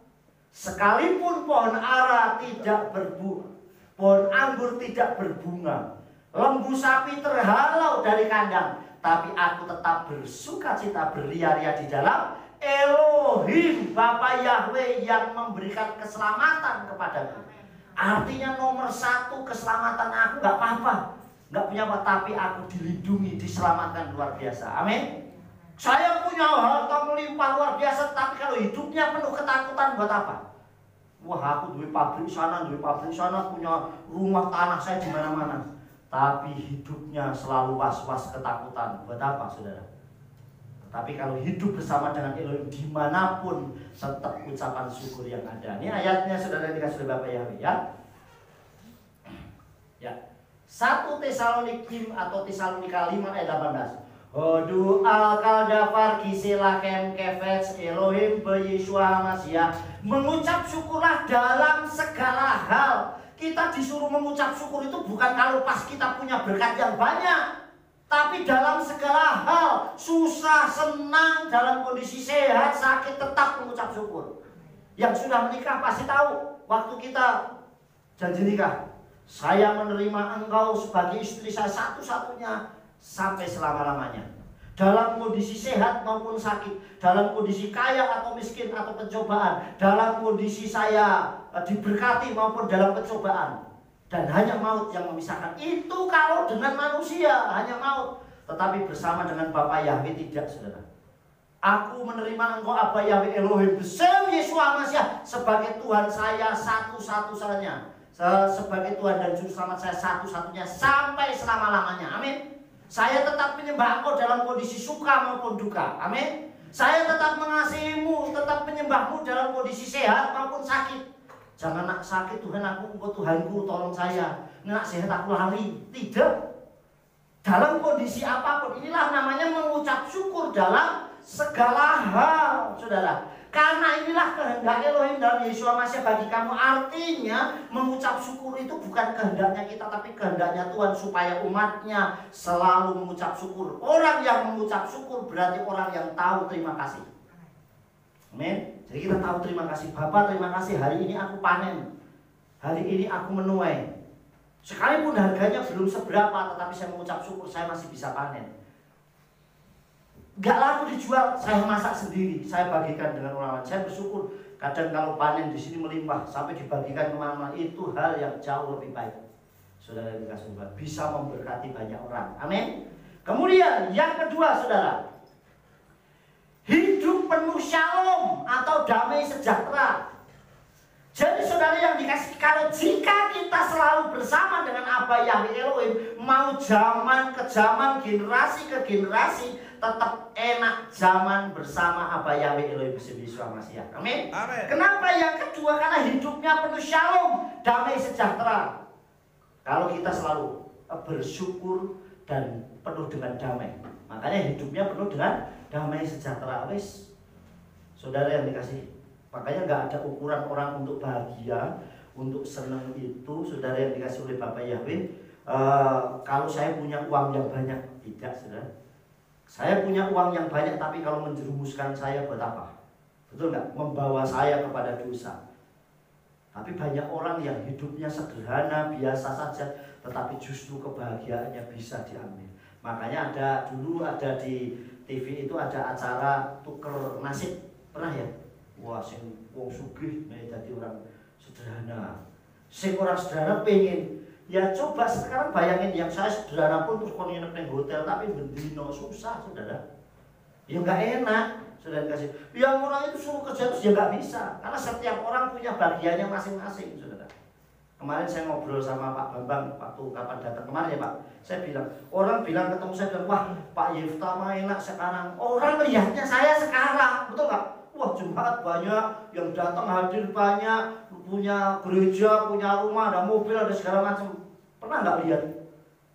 Sekalipun pohon ara tidak berbuah, pohon anggur tidak berbunga, lembu sapi terhalau dari kandang, tapi aku tetap bersuka cita berliar-liar di dalam Elohim Bapa Yahweh yang memberikan keselamatan kepadaku. Artinya nomor satu, keselamatan aku gak apa-apa, gak punya apa, tapi aku dilindungi, diselamatkan luar biasa. Amin. Saya punya harta melimpah luar biasa, tapi kalau hidupnya penuh ketakutan, buat apa? Wah, aku duit pabrik sana, punya rumah tanah saya di mana-mana. Tapi hidupnya selalu was-was ketakutan. Buat apa, saudara? Tapi kalau hidup bersama dengan Elohim dimanapun, tetap ucapan syukur yang ada. Ini ayatnya saudara dikasih oleh Bapak Yahweh, ya. Ya. 1 Tesalonika atau Tesalonika 5 ayat 18. Hodu al-kaldafar kisilakem kefets Elohim Yeshua Mashiach. Mengucap syukurlah dalam segala hal. Kita disuruh mengucap syukur itu bukan kalau pas kita punya berkat yang banyak, tapi dalam segala hal, susah, senang, dalam kondisi sehat, sakit, tetap mengucap syukur. Yang sudah menikah pasti tahu, waktu kita janji nikah, saya menerima engkau sebagai istri saya satu-satunya sampai selama-lamanya. Dalam kondisi sehat maupun sakit, dalam kondisi kaya atau miskin atau pencobaan, dalam kondisi saya diberkati maupun dalam pencobaan, dan hanya maut yang memisahkan. Itu kalau dengan manusia hanya maut, tetapi bersama dengan Bapa Yahweh tidak, saudara. Aku menerima engkau Aba Yahweh Elohim Besim Yeshua Mashiach sebagai Tuhan saya satu-satunya, sebagai Tuhan dan Juru Selamat saya satu-satunya sampai selama-lamanya. Amin. Saya tetap menyembah engkau dalam kondisi suka maupun duka. Amin. Saya tetap mengasihimu, tetap menyembahmu dalam kondisi sehat maupun sakit. Jangan nak sakit, Tuhan aku, engkau Tuhanku, tolong saya. Nak sehat aku lari. Tidak. Dalam kondisi apapun, inilah namanya mengucap syukur dalam segala hal, saudara. Karena inilah kehendak Elohim dalam Yeshua Mashiach bagi kamu. Artinya mengucap syukur itu bukan kehendaknya kita, tapi kehendaknya Tuhan supaya umatnya selalu mengucap syukur. Orang yang mengucap syukur berarti orang yang tahu terima kasih. Amin. Jadi kita tahu terima kasih. Bapak terima kasih, hari ini aku panen, hari ini aku menuai. Sekalipun harganya belum seberapa, tetapi saya mengucap syukur saya masih bisa panen. Gak laku dijual, saya masak sendiri, saya bagikan dengan orang lain. Saya bersyukur. Kadang kalau panen di sini melimpah sampai dibagikan kemana-mana, itu hal yang jauh lebih baik. Saudara dikasih Tuhan, bisa memberkati banyak orang. Amin. Kemudian yang kedua, saudara, hidup penuh shalom atau damai sejahtera. Jadi saudara yang dikasih, kalau jika kita selalu bersama dengan Aba Yahweh Elohim, mau zaman ke zaman, generasi ke generasi, tetap enak zaman bersama Aba Yahweh Elohim Besim Yeshua Mashiach. Amin. Amin. Kenapa yang kedua? Karena hidupnya penuh shalom, damai sejahtera. Kalau kita selalu bersyukur dan penuh dengan damai, makanya hidupnya penuh dengan damai sejahtera. Wis, saudara yang dikasih, makanya nggak ada ukuran orang untuk bahagia, untuk senang itu, saudara yang dikasih oleh Bapak Yahweh. Kalau saya punya uang yang banyak, tidak, saudara. Saya punya uang yang banyak, tapi kalau menjerumuskan saya buat apa? Betul nggak? Membawa saya kepada dosa. Tapi banyak orang yang hidupnya sederhana, biasa saja, tetapi justru kebahagiaannya bisa diambil. Makanya dulu ada di TV itu ada acara tuker nasib, pernah ya? Wah, sing wong sugih jadi orang sederhana. Sing orang sederhana pengen, ya coba sekarang bayangin yang saya sederhana pun terus kon nginep ning hotel tapi bendino susah, saudara. Ya nggak enak, saudara kasih. Yang orang itu suruh kerja terus ya nggak bisa, karena setiap orang punya bagiannya masing-masing, saudara. Kemarin saya ngobrol sama Pak Bambang waktu kapan datang kemarin ya Pak. Saya bilang, orang bilang ketemu saya bilang, wah Pak Yifta mah enak sekarang. Orang lihatnya saya sekarang, betul nggak? Wah jemaat banyak, yang datang hadir banyak, punya gereja, punya rumah, ada mobil, ada segala macam. Pernah nggak lihat?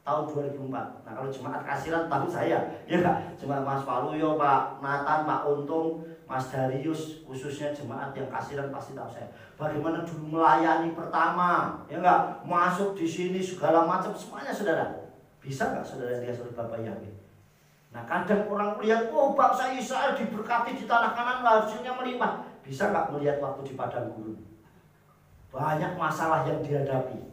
Tahun 2004. Nah kalau jemaat Kasiran tahu saya, ya nggak? Jemaat Mas Waluyo, Pak Nathan, Pak Untung, Mas Darius, khususnya jemaat yang Kasiran pasti tahu saya. Bagaimana dulu melayani pertama, ya enggak, masuk di sini segala macam semuanya saudara. Bisa enggak saudara lihat oleh Bapak Yahweh? Nah kadang orang melihat, oh bangsa Israel diberkati di tanah Kanan, hasilnya melimpah. Bisa enggak melihat waktu di padang gurun? Banyak masalah yang dihadapi.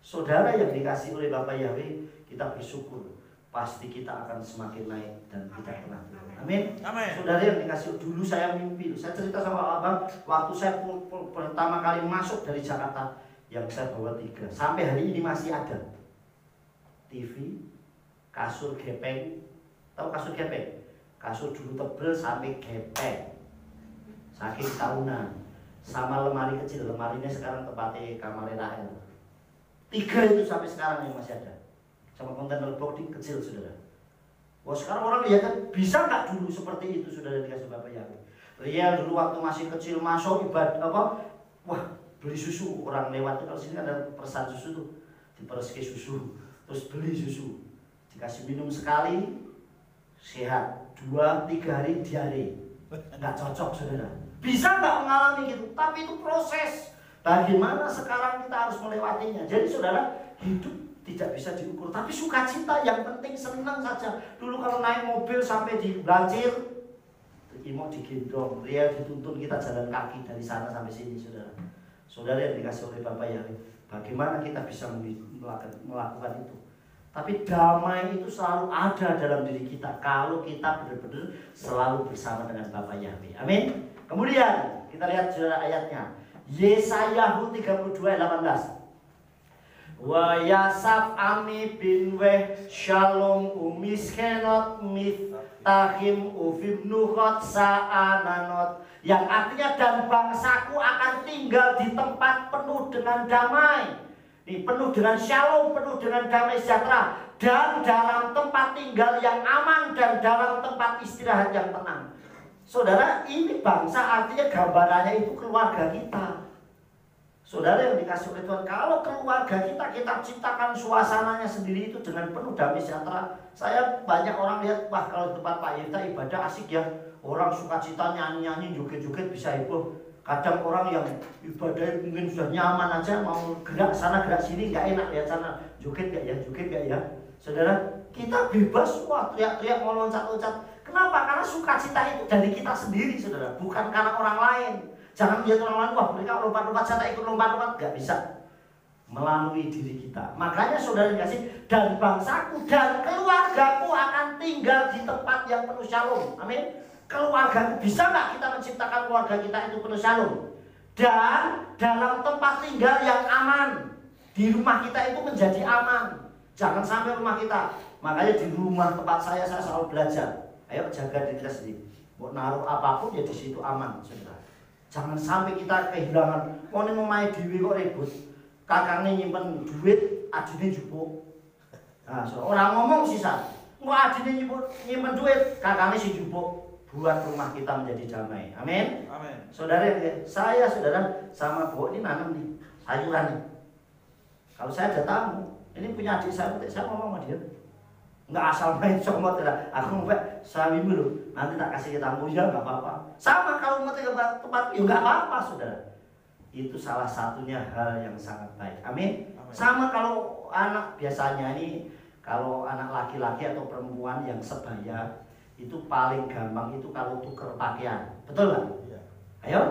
Saudara yang dikasih oleh Bapak Yahweh, kita bersyukur. Pasti kita akan semakin naik dan kita pernah turun. Amin. Amin. Saudara yang dikasih, dulu saya mimpi. Saya cerita sama abang, waktu saya pertama kali masuk dari Jakarta, yang saya bawa 3. Sampai hari ini masih ada. TV, kasur gepeng. Tahu kasur gepeng? Kasur dulu tebel sampai gepeng. Saking tahunan. Sama lemari kecil, lemarinya sekarang tempatnya kamar Rahel. 3 itu sampai sekarang yang masih ada. Sama kontainer box kecil saudara. Wah sekarang orang lihat bisa nggak dulu seperti itu saudara dikasih Bapak Yahweh. Riel dulu waktu masih kecil masuk ibadah apa? Wah beli susu, orang lewat kalau sini ada persan susu tuh, dipereski susu, terus beli susu, dikasih minum sekali sehat, 2-3 hari diare, nggak cocok saudara. Bisa nggak mengalami gitu? Tapi itu proses. Bagaimana sekarang kita harus melewatinya. Jadi saudara hidup tidak bisa diukur, tapi sukacita yang penting senang saja. Dulu kalau naik mobil sampai di Banjir, Imo digendong, Ria dituntun kita jalan kaki dari sana sampai sini, saudara. Saudara yang dikasih oleh Bapak Yahweh, bagaimana kita bisa melakukan itu? Tapi damai itu selalu ada dalam diri kita kalau kita benar-benar selalu bersama dengan Bapak Yahweh. Amin. Kemudian kita lihat saudara ayatnya, Yesaya 32:18. Wa yasaf ami bin weh shalom umiskenot miftahim ufibnuhot sa'ananot, yang artinya dan bangsaku akan tinggal di tempat penuh dengan damai, penuh dengan shalom, penuh dengan damai sejahtera, dan dalam tempat tinggal yang aman dan dalam tempat istirahat yang tenang. Saudara, ini bangsa artinya gambarannya itu keluarga kita. Saudara yang dikasih oleh Tuhan, kalau keluarga kita ciptakan suasananya sendiri itu dengan penuh damai sejahtera. Saya banyak orang lihat, wah kalau di tempat Pak Yifta ibadah asik ya, orang sukacita nyanyi-nyanyi, joget-joget bisa heboh. Kadang orang yang ibadah mungkin sudah nyaman aja, mau gerak sana gerak sini nggak enak lihat sana, joget nggak ya, joget nggak ya. Saudara, kita bebas, wah teriak-teriak mau loncat-loncat. Kenapa? Karena sukacita itu dari kita sendiri, saudara, bukan karena orang lain. Jangan lihat orang lain, wah mereka lompat-lompat, saya tak ikut lompat-lompat. Gak bisa. Melalui diri kita. Makanya saudara dikasih, dan bangsaku dan keluargaku akan tinggal di tempat yang penuh shalom. Amin. Keluargaku, bisa gak kita menciptakan keluarga kita itu penuh shalom? Dan dalam tempat tinggal yang aman. Di rumah kita itu menjadi aman. Jangan sampai rumah kita. Makanya di rumah tempat saya selalu belajar. Ayo jaga diri kita sendiri. Mau naruh apapun ya di situ aman, saudara. Jangan sampai kita kehilangan. Mau nih mau main dewi kok ribut. Kakaknya nyimpen duit, adine jupuk. Nah, so, orang ngomong sisa. Mau adine nyimpen duit, kakaknya si jupuk. Buat rumah kita menjadi damai. Amin. Amin. Saudara, saya saudara sama Bu ini nanam nih sayuran nih. Kalau saya ada tamu, ini punya adik saya ngomong sama dia. Nggak asal main comot ya. Aku mau sawi dulu, nanti tak kasih ke tamu ya nggak apa-apa. Sama kalau mau ke tempat ya nggak apa-apa saudara. Itu salah satunya hal yang sangat baik. Amin. Amin. Sama kalau anak biasanya ini, kalau anak laki-laki atau perempuan yang sebaya itu paling gampang itu kalau tuker pakaian, betul nggak? Iya. Ayo,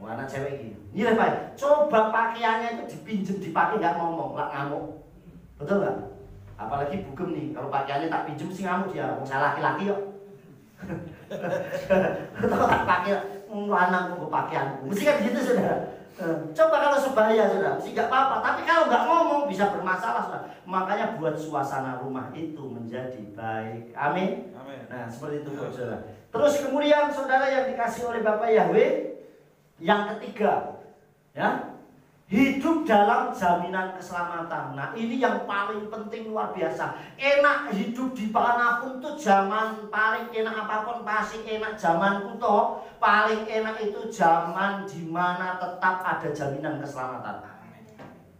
anak cewek gini. Ini Pak, coba pakaiannya itu dipinjem dipakai nggak ngomong, nggak ngamuk, betul nggak? Apalagi bugem nih, kalau pakaiannya tak pinjem sih ngamuk dia, saya laki-laki kok. Kalau tak pakai, lanang kok pakaianku, mesti kan begitu saudara. Coba kalau sebaya saudara, mesti nggak apa-apa. Tapi kalau nggak ngomong bisa bermasalah saudara. Makanya buat suasana rumah itu menjadi baik. Amin. Amin. Nah seperti itu saudara. Terus kemudian saudara yang dikasih oleh Bapak Yahweh, yang ketiga, ya, Hidup dalam jaminan keselamatan. Nah, ini yang paling penting, luar biasa. Enak hidup di manapun tuh, zaman paling enak apapun pasti enak. Zamanku toh paling enak itu zaman dimana tetap ada jaminan keselamatan.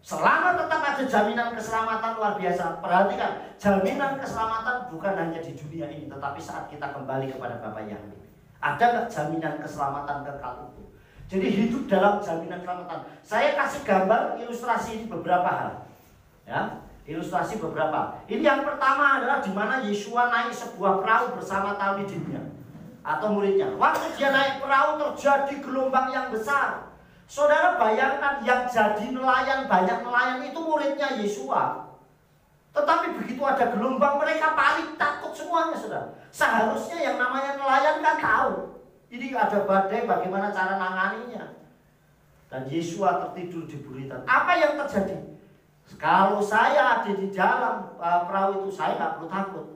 Selama tetap ada jaminan keselamatan, luar biasa. Perhatikan, jaminan keselamatan bukan hanya di dunia ini, tetapi saat kita kembali kepada Bapa Yahweh. Ada nggak jaminan keselamatan kekal itu? Jadi hidup dalam jaminan keselamatan. Saya kasih gambar ilustrasi ini beberapa hal. Ya, ilustrasi beberapa. Ini yang pertama adalah di mana Yesua naik sebuah perahu bersama talmidnya atau muridnya. Waktu dia naik perahu terjadi gelombang yang besar. Saudara bayangkan, yang jadi nelayan, banyak nelayan itu muridnya Yesua. Tetapi begitu ada gelombang, mereka paling takut semuanya, saudara. Seharusnya yang namanya nelayan kan tahu ini ada badai, bagaimana cara nanganinya. Dan Yesua tertidur di buritan. Apa yang terjadi? Kalau saya ada di dalam perahu itu, saya nggak perlu takut.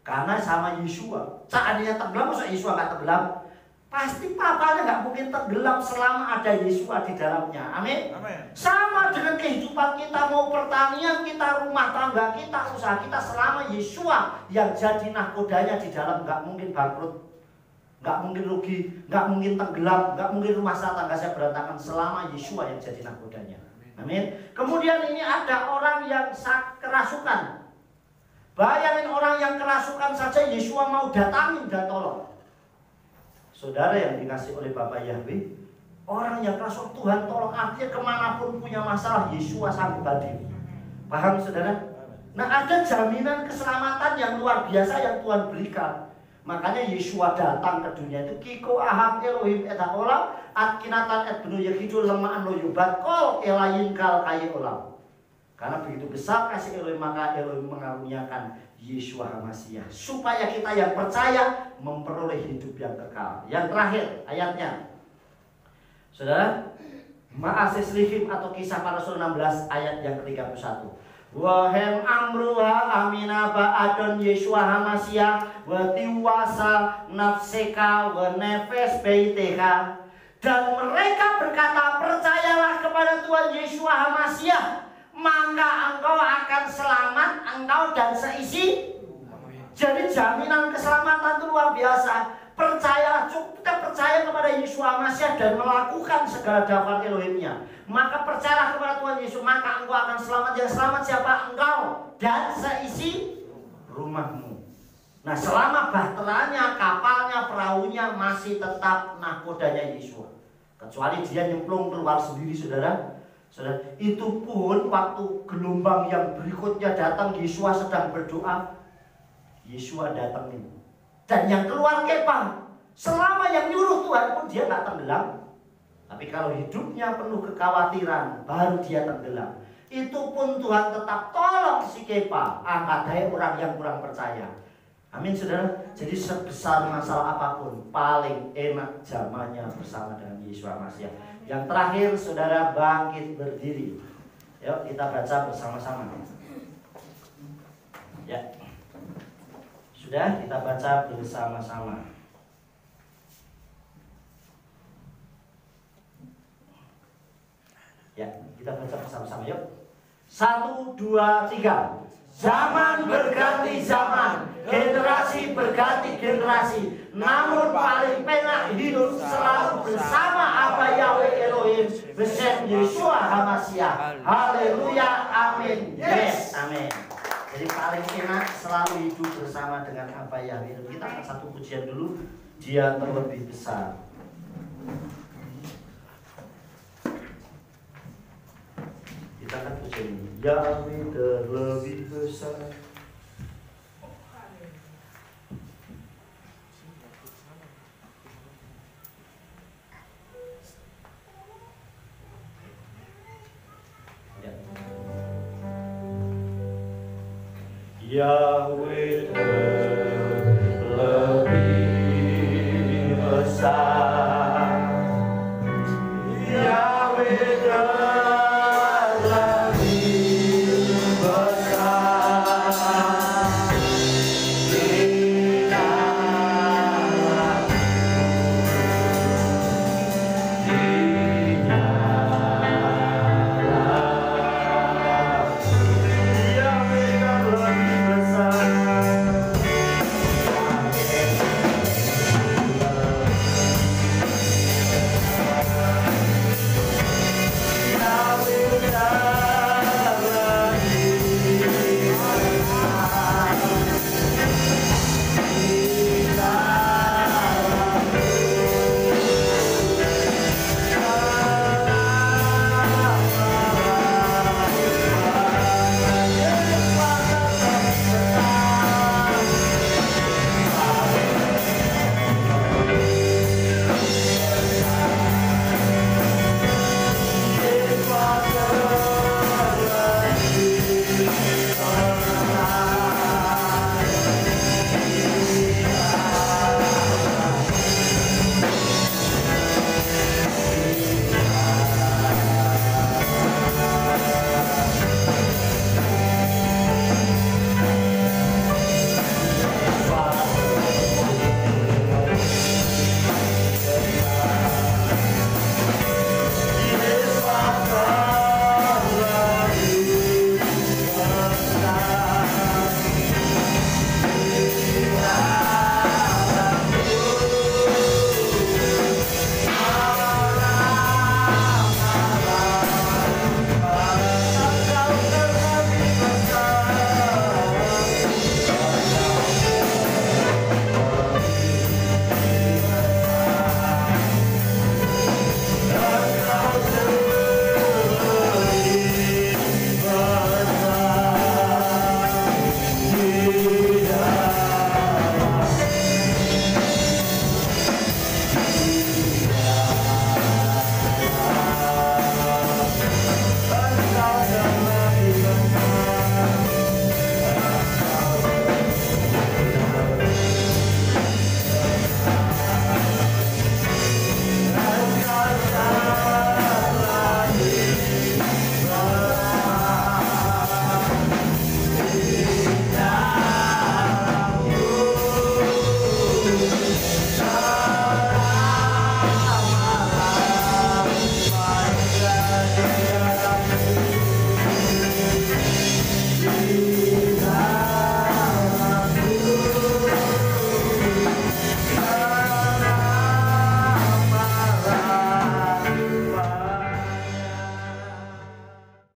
Karena sama Yesua. Seandainya tenggelam, masa Yesua nggak tenggelam? Pasti papanya nggak mungkin tenggelam selama ada Yesua di dalamnya. Amin. Sama dengan kehidupan kita, mau pertanian kita, rumah tangga kita, usaha kita, selama Yesua yang jadi nahkodanya di dalam, nggak mungkin bangkrut. Nggak mungkin rugi, nggak mungkin tenggelam, nggak mungkin rumah tangga saya berantakan selama Yesua yang jadi nahkodanya. Amin. Kemudian ini ada orang yang kerasukan. Bayangin orang yang kerasukan saja Yesua mau datangin dan tolong. Saudara yang dikasih oleh Bapa Yahweh, orang yang kerasukan Tuhan tolong, artinya kemanapun punya masalah Yesua sanggup hadir. Paham saudara? Nah, ada jaminan keselamatan yang luar biasa yang Tuhan berikan. Makanya Yesua datang ke dunia itu, Kiko aham Elohim et haolam atkinatan et benu yehidu lemaan lo yubat kol elayin kal kaya olam. Karena begitu besar kasih Elohim, maka Elohim mengaruniakan Yesua HaMasiah, supaya kita yang percaya memperoleh hidup yang kekal. Yang terakhir ayatnya, saudara, Ma'asis Lihim atau Kisah Para Rasul 16 ayat yang ke-31. Wahem amruha amina ba'adon Yesua HaMasiah wa tiwasa nafseka wa nefes beiteka. Dan mereka berkata, percayalah kepada Tuhan Yesua HaMasiah, maka engkau akan selamat, engkau dan seisi. Jadi jaminan keselamatan itu luar biasa. Percayalah, kita percaya kepada Yesua HaMasiah dan melakukan segala daftar Elohimnya. Maka percayalah kepada Tuhan Yesus, maka engkau akan selamat. Yang selamat siapa? Engkau dan seisi rumahmu. Nah, selama bahteranya, kapalnya, perahunya masih tetap nahkodanya Yesua. Kecuali dia nyemplung keluar sendiri, saudara. Saudara, itu pun waktu gelombang yang berikutnya datang, Yesua sedang berdoa, Yesua datang ini. Dan yang keluar kepang, selama yang nyuruh Tuhan pun dia nggak tenggelam. Tapi kalau hidupnya penuh kekhawatiran, baru dia tenggelam. Itu pun Tuhan tetap tolong si Kepa, angkat hai orang yang kurang percaya. Amin saudara. Jadi sebesar masalah apapun, paling enak zamannya bersama dengan Yesua HaMasiah. Yang terakhir, saudara, bangkit berdiri. Yuk kita baca bersama-sama. Ya, sudah kita baca bersama-sama. Ya, kita baca bersama-sama yuk. 1, 2, 3. Zaman berganti zaman, generasi berganti generasi, namun paling penak hidup selalu bersama Aba Yahweh Elohim bersama Yesua HaMasiah. Haleluya, amin. Yes, amin. Jadi paling enak selalu hidup bersama dengan Aba Yahweh. Kita akan satu pujian dulu, Dia terlebih besar. Kita akan pujian ini, Yahweh terlebih besar. Ya. Yahweh